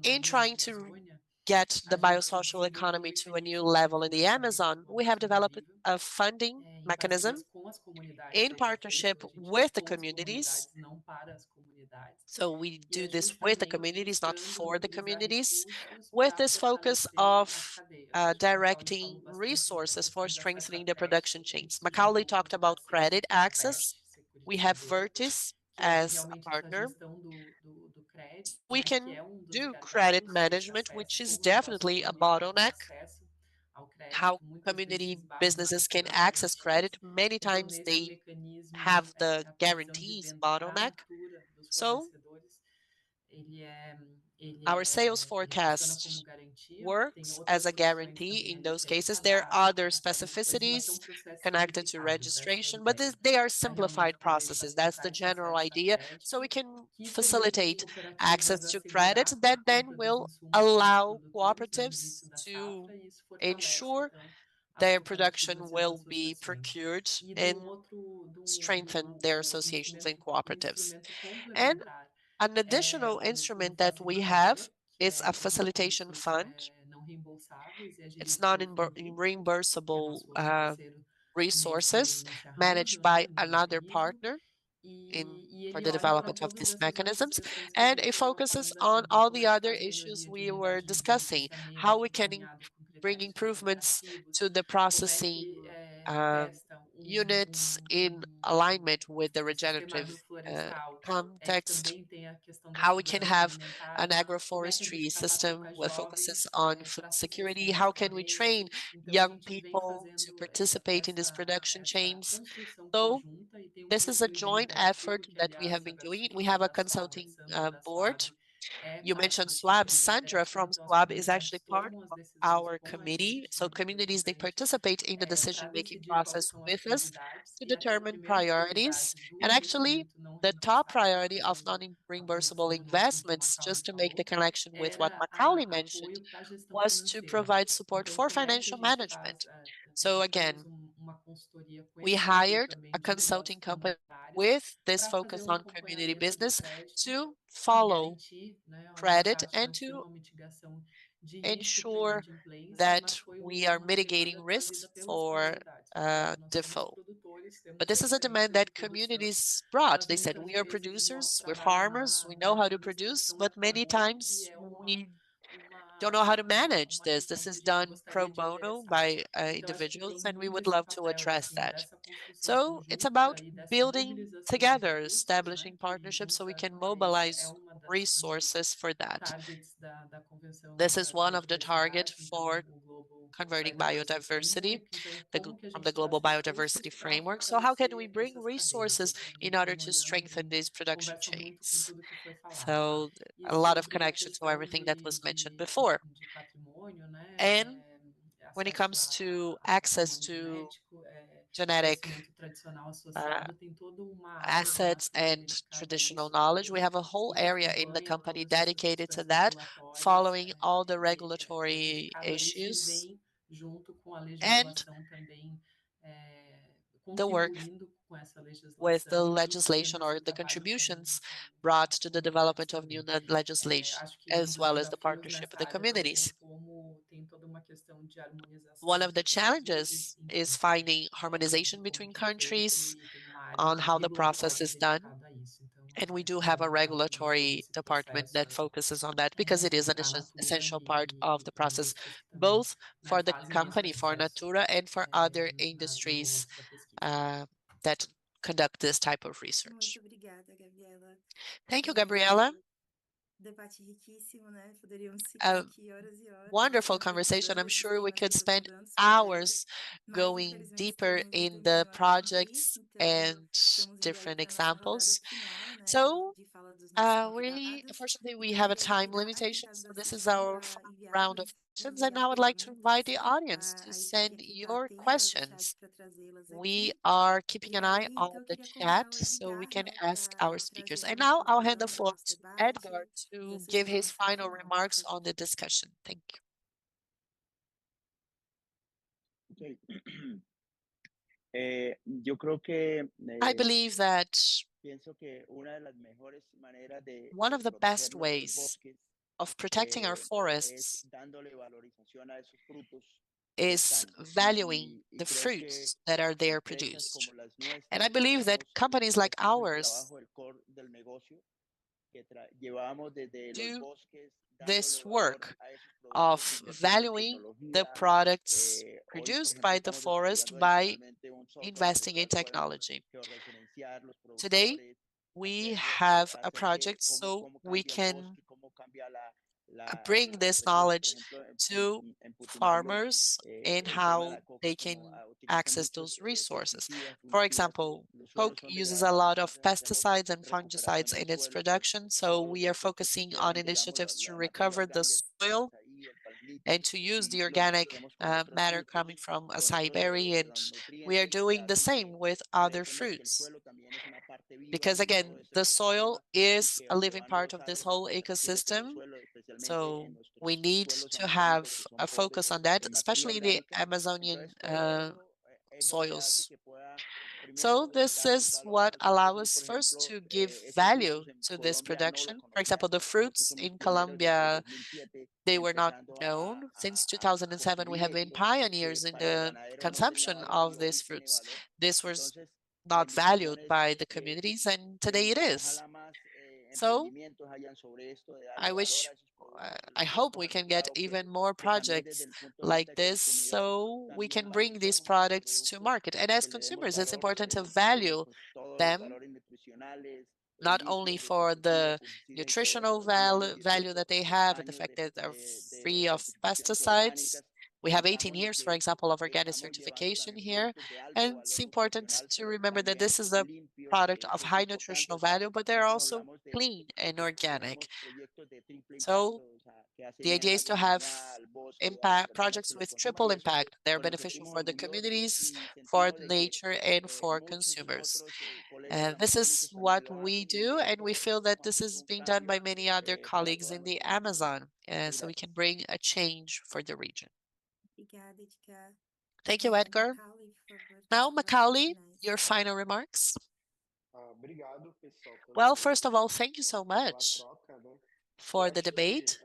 in sociobioeconomia na trying to Amazônia, get a the gente biosocial desenvolveu economy to a new mecanismos de level in the financiamento Amazon, do we have Auxílio developed Viva, a funding em mechanism parcerias com as comunidades, in seja feito, partnership a gente fez with the com as communities. comunidades, não para as comunidades. So we E do é this with the justamente communities, not buscando for the mobilizar communities, recursos with para this focus fortalecer as of cadeias. Acho que o Macauley directing falou bastante dessa resources for questão da strengthening the estratégia, production que a gente chains. surgiu um Macaulay pouco talked do about conceito credit da access. VERT, We have securitizadora, Vertis que é as a realmente essa partner. gestão do crédito, We né, que can é um dos do credit gargalos desse management, acesso. which is Como negócios definitely a poderiam ter bottleneck. acesso ao How crédito, muitas vezes community esbarram na businesses questão can das access garantias. credit. Many Então, times nesse they mecanismo have the da provisão de guarantees venda para a bottleneck. Natura dos So fornecedores, ele Our sales ele funciona como forecast garantia. Tem works as outras a soluções guarantee também in ali those que é cases. There are other mas não é tão specificities processo connected to simplificado. Essa é a registration, but ideia, they are para realmente simplified poder processes. That's the facilitar esse general acesso a idea. So crédito, we can que permite facilitate cooperativas access to credit acelerar a that then compra dos will insumos para os allow produtores, né, no início cooperatives da to safra, e isso fortalece, ensure então, as their production cooperativas e as will be associações. procured E and strengthen their associations and do cooperatives. instrumento And complementar an é additional o instrument that we have facilitador, que is a são facilitation recursos fund. não reembolsáveis e é It's gerido not pelo Invento, que é reimbursable nosso parceiro resources nesse arranjo, managed né, by no another mecanismo, partner e for ele the olha para development of todas these essas outras mechanisms. questões que a And gente it estava focuses falando on aqui, então all como the é que other faz issues melhoria de we were unidade de discussing, how beneficiamento we can alinhado com bring critérios improvements remunerativos, to the como é processing que um, testa units in alignment with the um sistema regenerative agroflorestal que context, também tem a questão da how we can segurança have alimentar, an como é que a gente agroforestry system capacita that focuses jovens on food para security, sucessão how nessa can we cadeia. train Então, a young gente vem people to fazendo participate in these production essa chains. construção So conjunta e tem um this is a conselho joint effort deliberativo, que, that we have aliás, been a doing. We Sandra have a da SWAB, a consulting Sandra da board. SWAB, é You parte mentioned desse SWAB. conselho Sandra deliberativo, from então as SWAB is comunidades actually part tomam as of decisões our com a committee. gente, So junto com o communities, they Invento, participate in the para decision-making decidir quais process são as with us prioridades, to e aqui a determine primeira priorities. prioridade do And actually, investimento não the top reembolsável, que priority foi of a posição non-reimbursable do nosso que o investments, Macauley just to make the falou, connection with what era Macaulay mentioned, apoio para a gestão was to financeira. provide support Então, for como é que a financial gente faz? management. So Contratamos again, uma consultoria com we esse perfil hired a também de consulting negócios company comunitários with this para fazer focus um on community acompanhamento do business crédito to e follow garantir, né, uma credit and taxa, to uma mitigação de risco para ensure inadimplência, that mas foi we are uma demanda mitigating trazida risks pelas for comunidades, porque olha, nós somos default. produtores, But temos this is a demand referências de that produção, communities brought. mas They said, muitas we are vezes o nosso producers, we're trabalho farmers, we know na how to produce, administração não but está many bom e times é we don't know how to manage uma this. questão This que a is gente done pro gostaria de bono endereçar. by Então, acho que individuals, tem and we muito would esse love to papel, address assim, that. dessa construção So it's conjunta about e dessa building mobilização de together, recursos, né, establishing que partnerships so we muita can transparência é mobilize uma dos resources for that. targets da Convenção This is da one of the target Biodiversidade, então for o Global converting Biodiversity biodiversity Framework. Então, como que a from the gente global traz recursos biodiversity para framework. So how can we fortalecer bring essas cadeias? resources Assim, a in gente order vem to olhando strengthen e these production conversa muito com chains? tudo que foi falado. So E a lot of sobre a connection to questão everything that was mentioned de, before. de patrimônio, né, And when it acesso comes to a access patrimônio to genético, genetic conhecimento tradicional uh, associado, tem toda uma área lá assets que é and dedicada a traditional isso knowledge, we também have a whole e que area in the acompanha company todas essas dedicated to questões that, regulatórias, following all the e regulatory cada isso issues vem junto com a and legislação também, the work contribuindo com essa with the legislação e legislation fazendo or esse the trabalho contributions com brought as to the comunidades development of new também. legislation, Acho que um as dos well as the desafios partnership with nessa the área também é communities. como tem toda uma questão de One harmonização of the entre challenges países, enfim, is finding de harmonization como between que é feito countries e tem uma área on how the process regulatória is done. dedicada a isso. Então, And we do acho que é have a legal também todo regulatory esse department processo that focuses on that because it is an para a Natura essential part of the e process, indústrias que também, both né, for the fazem esse company, for acesso Natura, and for other no industries longo da pesquisa. that conduct this type of research. Muito obrigada, Gabriela. Thank you, Gabriela. Debate riquíssimo, né? Poderíamos ficar A aqui horas e horas, wonderful conversation. aprofundando I'm esses sure we temas e could spend aprofundando sobre o projeto, hours mas going infelizmente deeper temos o in tempinho the acabando aqui, projects então and estamos indo aí different para a nossa rodada examples. final, né, So de fala dos nossos we convidados. unfortunately we Então, have a queria time convidar a quem limitation, está nos so this is assistindo our a round of questions, and enviar I would like to invite perguntas, the audience to a equipe send aqui está your atenta ao chat questions. para trazê-las We aqui. are keeping E an eye aí, on então, eu the queria chat convidar o so we Edgar, can né, ask our para speakers. trazer And aí um now I'll pouco hand the do floor nosso to debate, Edgar to dessa give his explanação final final. remarks Por on the favor. discussion. Thank you. Okay. Yo creo que I believe that pienso que una de las mejores maneras one of the proteger best nuestros ways bosques of protecting our es forests dándole valorización a esos frutos que is están. valuing Y the creo que fruits that are there empresas produced. como las And I nuestras believe that estamos companies like haciendo el ours trabajo del core del negocio que llevamos desde los do bosques dándole this valor work a esos productos, of invirtiendo en valuing the tecnología. products Hoy, por produced ejemplo, by the estamos forest desarrollando by adicionalmente un software en el investing in cual podemos technology. georreferenciar los Today, productores, we hacerlo, have a hacer que project so cómo we cambia el can bosque, cómo cambia bring los this recursos. Por knowledge ejemplo, to en Putumayo, farmers and el tema de how la coca they como can access those resources. For example, coke uses a lot of pesticides and fungicides in its production, so we are focusing on initiatives to recover the soil and to use the organic matter coming from acai berry, and we are doing the same with other fruits. Because again, the soil is a living part of this whole ecosystem, so we need to have a focus on that, especially in the Amazonian soils. So this is what allows us first to give value to this production. For example, the fruits in Colombia, they were not known. Since 2007, we have been pioneers in the consumption of these fruits. This was not valued by the communities, and today it is. So I wish, I hope we can get even more projects like this so we can bring these products to market. And as consumers, it's important to value them, not only for the nutritional value that they have and the fact that they're free of pesticides. We have 18 years, for example, of organic certification here. And it's important to remember that this is a product of high nutritional value, but they're also clean and organic. So the idea is to have impact projects with triple impact. They're beneficial for the communities, for nature, and for consumers. This is what we do, and we feel that this is being done by many other colleagues in the Amazon, so we can bring a change for the region. Thank you, Edgar. Now, Macauley, your final remarks. Well, first of all, thank you so much for the debate.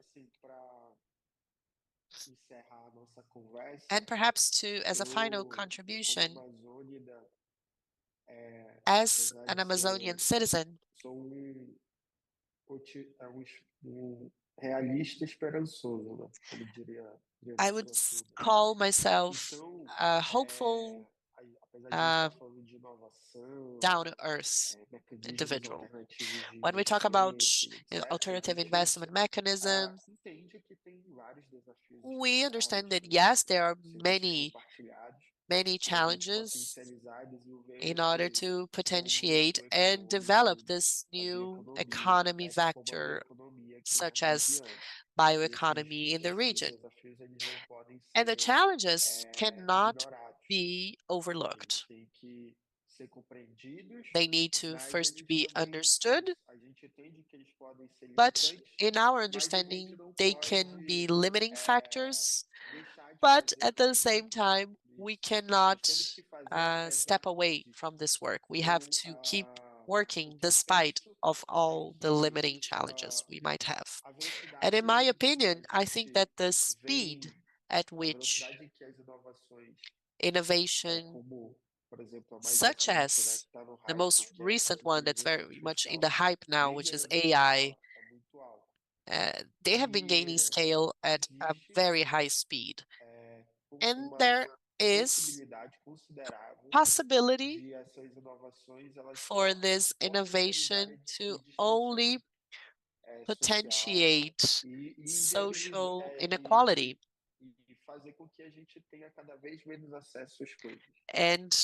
And perhaps as a final contribution, as an Amazonian citizen, I would call myself a hopeful, down-to-earth individual. When we talk about alternative investment mechanisms, we understand that yes, there are many challenges in order to potentiate and develop this new economy vector, such as bioeconomy in the region. And the challenges cannot be overlooked. They need to first be understood, but in our understanding, they can be limiting factors, but at the same time, we cannot step away from this work. We have to keep working despite of all the limiting challenges we might have. And in my opinion, I think that the speed at which innovation, such as the most recent one that's very much in the hype now, which is AI, they have been gaining scale at a very high speed. And there is possibility for this innovation to only potentiate social inequality and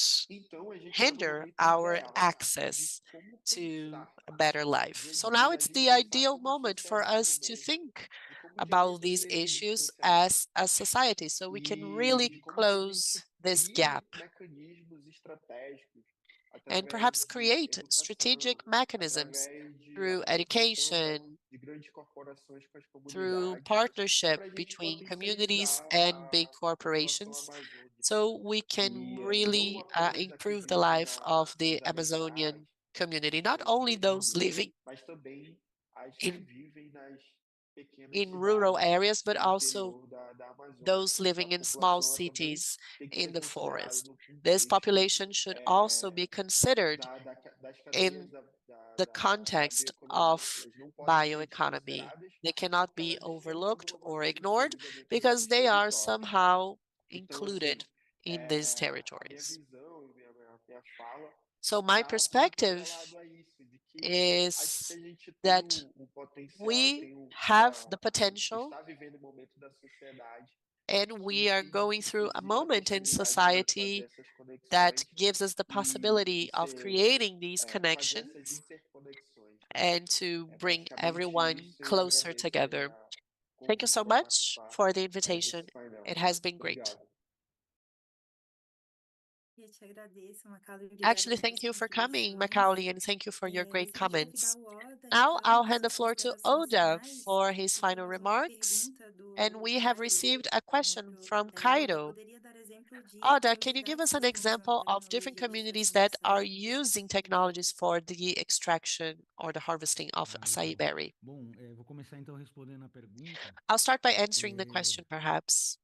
hinder our access to a better life. So now it's the ideal moment for us to think about these issues as a society, so we can really close this gap and perhaps create strategic mechanisms through education, through partnership between communities and big corporations, so we can really improve the life of the Amazonian community, not only those living in rural areas, but also those living in small cities in the forest. This population should also be considered in the context of bioeconomy. They cannot be overlooked or ignored because they are somehow included in these territories. So my perspective is that we have the potential And we are going through a moment in society that gives us the possibility of creating these connections and to bring everyone closer together. Thank you so much for the invitation. It has been great. Actually, thank you for coming, Macauley, and thank you for your great comments. Now I'll hand the floor to Oda for his final remarks. And we have received a question from Cairo. Oda, can you give us an example of different communities that are using technologies for the extraction or the harvesting of açaí berry? I'll start by answering the question, perhaps.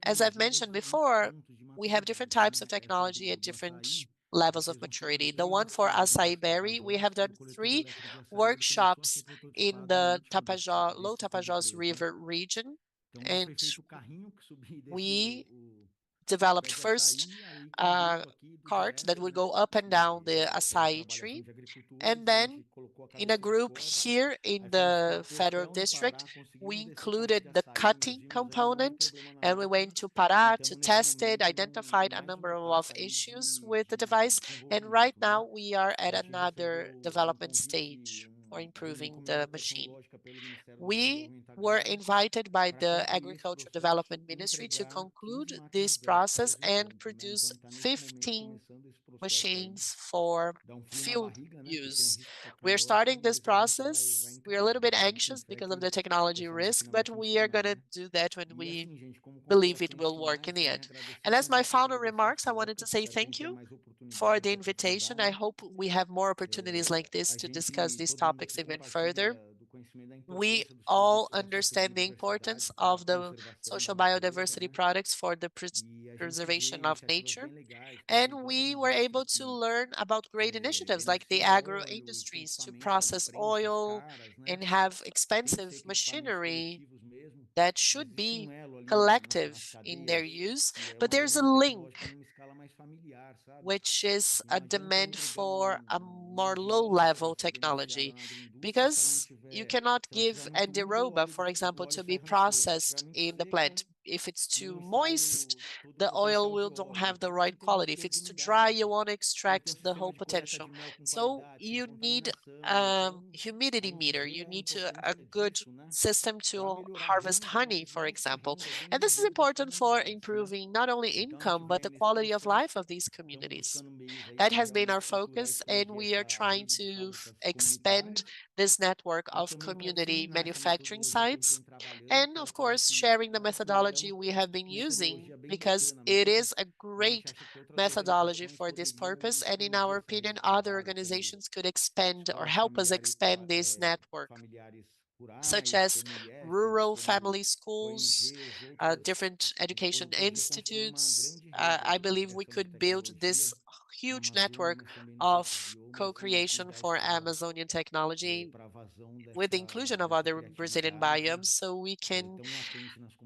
As I've mentioned before, we have different types of technology at different levels of maturity. The one for açaí berry, we have done 3 workshops in the Low Tapajós River region, and we developed first a cart that would go up and down the açaí tree, and then in a group here in the federal district, we included the cutting component, and we went to Pará to test it, identified a number of issues with the device, and right now we are at another development stage for improving the machine. We were invited by the Agricultural Development Ministry to conclude this process and produce 15 machines for field use. We're starting this process. We're a little bit anxious because of the technology risk, but we are going to do that when we believe it will work in the end. And as my final remarks, I wanted to say thank you for the invitation. I hope we have more opportunities like this to discuss these topics even further. We all understand the importance of the social biodiversity products for the preservation of nature. And we were able to learn about great initiatives like the agro industries to process oil and have expensive machinery that should be collective in their use. But there's a link, which is a demand for a more low-level technology, because you cannot give andiroba, for example, to be processed in the plant. If it's too moist, the oil will don't have the right quality. If it's too dry, you won't extract the whole potential. So you need humidity meter. You need a good system to harvest honey, for example. And this is important for improving not only income, but the quality of life of these communities. That has been our focus, and we are trying to expand this network of community manufacturing sites. And of course, sharing the methodology we have been using, because it is a great methodology for this purpose. And in our opinion, other organizations could expand or help us expand this network, such as rural family schools, different education institutes. I believe we could build this huge network of co-creation for Amazonian technology with the inclusion of other Brazilian biomes, so we can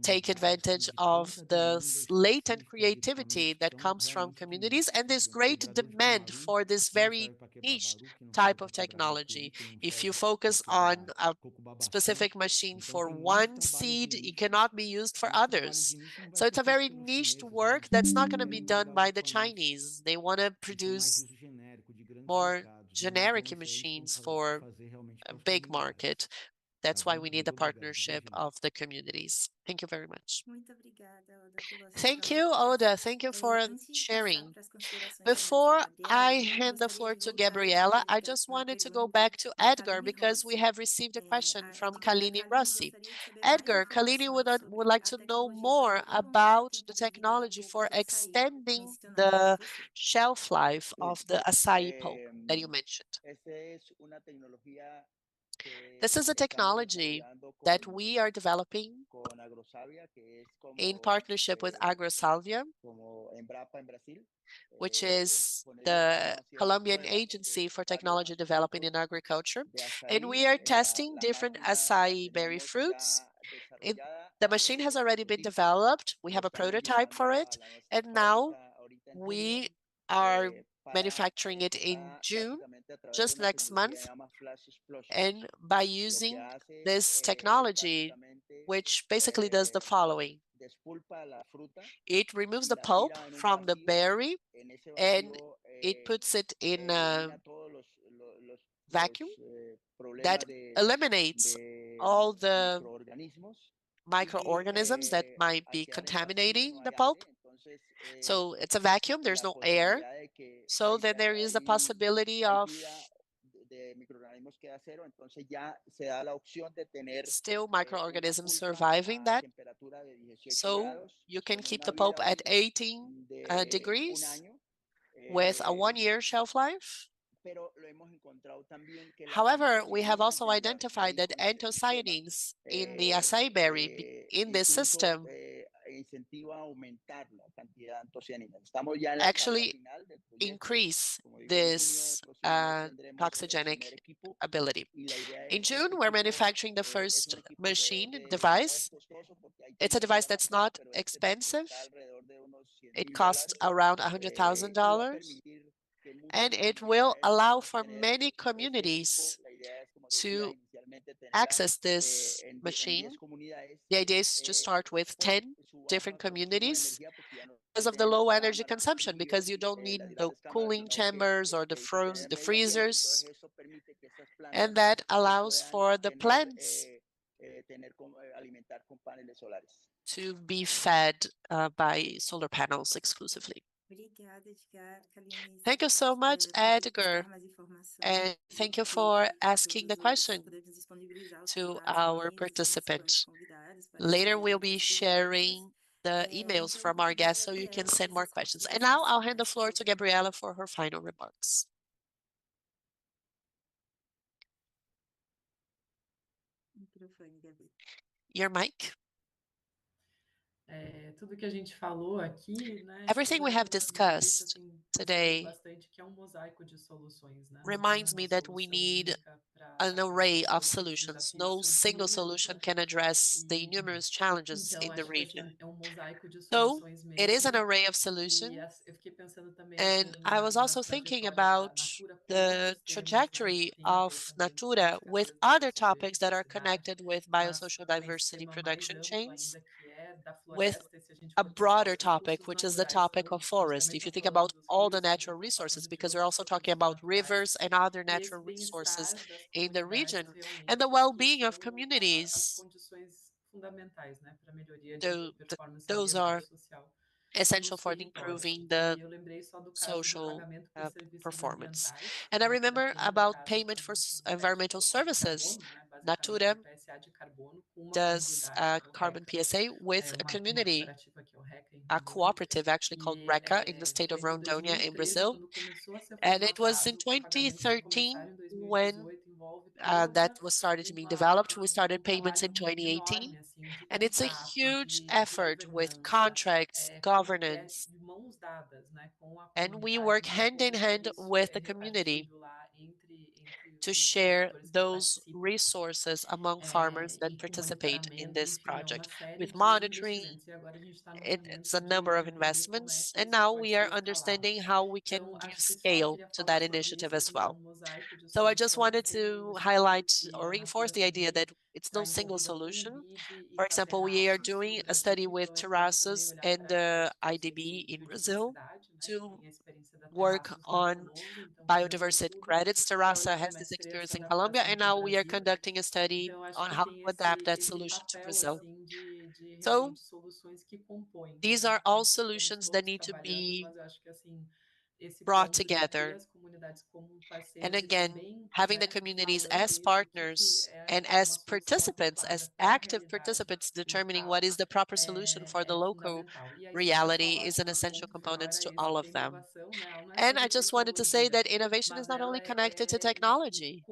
take advantage of the latent creativity that comes from communities and this great demand for this very niche type of technology. If you focus on a specific machine for one seed, it cannot be used for others. So it's a very niched work that's not going to be done by the Chinese. They want to produce more generic machines for a big market. That's why we need the partnership of the communities. Thank you very much. Thank you, Oda. Thank you for sharing. Before I hand the floor to Gabriela, I just wanted to go back to Edgar because we have received a question from Kalini Rossi. Edgar, Kalini would like to know more about the technology for extending the shelf life of the açaí pulp that you mentioned. This is a technology that we are developing in partnership with AgroSalvia, which is the Colombian Agency for Technology Development in Agriculture. And we are testing different açaí berry fruits. The machine has already been developed. We have a prototype for it. And now we are manufacturing it in June, just next month. And by using this technology, which basically does the following. It removes the pulp from the berry and it puts it in a vacuum that eliminates all the microorganisms that might be contaminating the pulp. So it's a vacuum, there's no air. So then there is the possibility of still microorganisms surviving that. So you can keep the pulp at 18 degrees with a 1-year shelf life. However, we have also identified that anthocyanins in the acai berry in this system actually increase this toxigenic ability. In June, we're manufacturing the first machine device. It's a device that's not expensive. It costs around $100,000. And it will allow for many communities to access this machine. The idea is to start with 10 different communities because of the low energy consumption, because you don't need the cooling chambers or the freezers. And that allows for the plants to be fed by solar panels exclusively. Thank you so much, Edgar. And thank you for asking the question to our participant. Later, we'll be sharing the emails from our guests so you can send more questions. And now I'll hand the floor to Gabriela for her final remarks. Your mic. Tudo que a gente falou aqui, né, Everything we have discussed today bastante que é mosaico de soluções, né? reminds me that we need an array of solutions. No single solution can address the numerous challenges in the region. Mosaico de So soluções it is an mesmo. array of solutions. Eu fiquei pensando também And assim I was also na thinking trajetória da about Natura com the outros temas, né, trajectory que tem a ver of também com Natura with indicadores other de topics that are biodiversidade, connected with mas biosocial nesse diversity tema mais production amplo chains, ainda que é da with floresta, e se a gente a for pensar broader os topic, recursos which is the naturais, quando topic a of gente forest. também If está you think falando about dos all the rios, quando a natural gente está resources, falando de because we're outros also talking recursos about naturais, rivers and other e esse natural resources bem-estar das in the region, comunidades and the realmente que well-being of são as communities. condições fundamentais, né, para a melhoria de performance Those ambiental e are social essential nos for territórios. improving the E eu lembrei só do caso do social pagamento por serviços performance. ambientais, And I né, que remember aqui no about caso payment a for gente mede environmental tóxico de services. carbono, né, basicamente Natura o PSA de carbono com uma does comunidade, que é o carbon RECA, PSA with a uma community, cooperativa que é o RECA em a Rondônia. cooperative actually called E RECA in the state of foi em Rondônia in 2013 Brazil. quando começou a ser And it was in formatado, os pagamentos já 2013 começaram em when 2018, envolve that toda was started to be developed. We um started payments in trabalho 2018. enorme, assim, de And it's a contrato, huge de effort with governança, contracts, que é governance, de mãos dadas, né, com a and we comunidade, work de hand in como que hand isso with é the community repartido lá entre to os share produtores que those participam, resources among farmers that e com participate in monitoramento, this enfim, é uma project série with de monitoring. investimentos. E agora a gente está num It's momento a number de of entender como é investments, que and isso now pode we ser are escalado. understanding how we can Então, give acho que só scale queria to falar that sobre initiative isso, as assim, de well. mosaico de So I just soluções wanted e o to esforço highlight que or a reinforce Natura the idea também that it's no está single envolvida com o solution. BID e For com a example, we are PENASP no doing a study Brasil, with então é bom também terraces olhar and para the as forças IDB de in Brazil biodiversidade, né, que to tem a experiência da work Terraços na on Colômbia, então começou biodiversity tudo credits. para Terrasa hoje has uma this experiência experience de in Colombia, adaptação and para o now we are Brasil. conducting a study Então, acho on que how tem to adapt that esse solution to papel, Brazil. assim, de So realmente soluções que compõem, these né? are all Estamos solutions that todos need to trabalhando, be mas eu acho que, assim, esse brought ponto de ter together. as comunidades como And parceiras e again, também, having the né, communities falando as isso, o que partners and é uma as solução participants, adequada as para a active realidade participants determining what local, is the proper solution for the é local fundamental. E aí sempre reality is an coloca essential como component fora to esse all que a of them. inovação, né, ela não é só And I de just wanted to say tecnologia, that innovation is mas not ela only connected to em technology,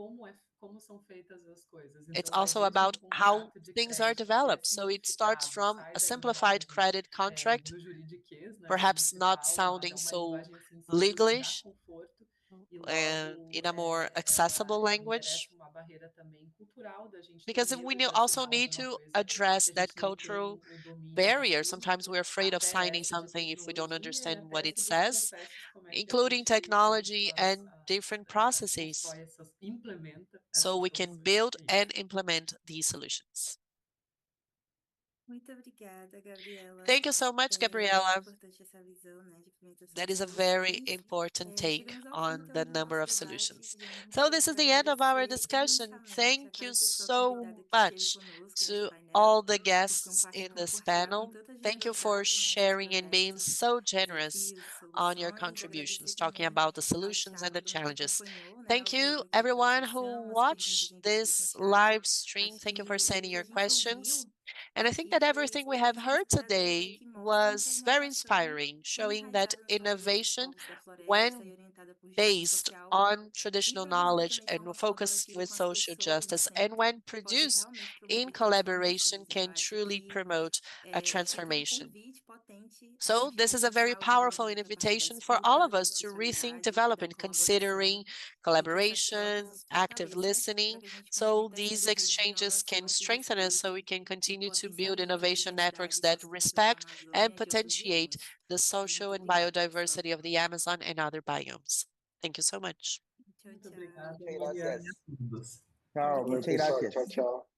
como são feitas as coisas. it's Então, vai also desde um about how contrato de things are crédito que é developed. So it starts simplificado, from sai a da simplified linguagem credit contract, do juridiquês, né, como perhaps se not fala, mas é sounding uma so linguagem assim simples que dá leglish conforto e and logo in a more ela accessible language. interessa uma barreira também cultural da gente ter Because we medo de also assinar need alguma to coisa address que a that gente não tem cultural o domínio barrier. daquilo, Sometimes we're afraid of até signing essa de something if we don't tecnologia e understand até what it essa dos says, processos, como é que including a gente technology faz, and different processes, constrói implementa so essas we can soluções. build É and isso. implement these solutions. Thank you so much, Gabriela. That is a very important take on the number of solutions. So this is the end of our discussion. Thank you so much to all the guests in this panel. Thank you for sharing and being so generous on your contributions, talking about the solutions and the challenges. Thank you, everyone who watched this live stream. Thank you for sending your questions. And I think that everything we have heard today was very inspiring, showing that innovation, when based on traditional knowledge and focused with social justice, and when produced in collaboration, can truly promote a transformation. So this is a very powerful invitation for all of us to rethink development, considering collaboration, active listening, so these exchanges can strengthen us so we can continue to build innovation networks that respect and potentiate the social and biodiversity of the Amazon and other biomes. Thank you so much. Muito obrigada, Muchas Mariana, gracias. a todos. Chao, muchas gracias. Tchau, tchau.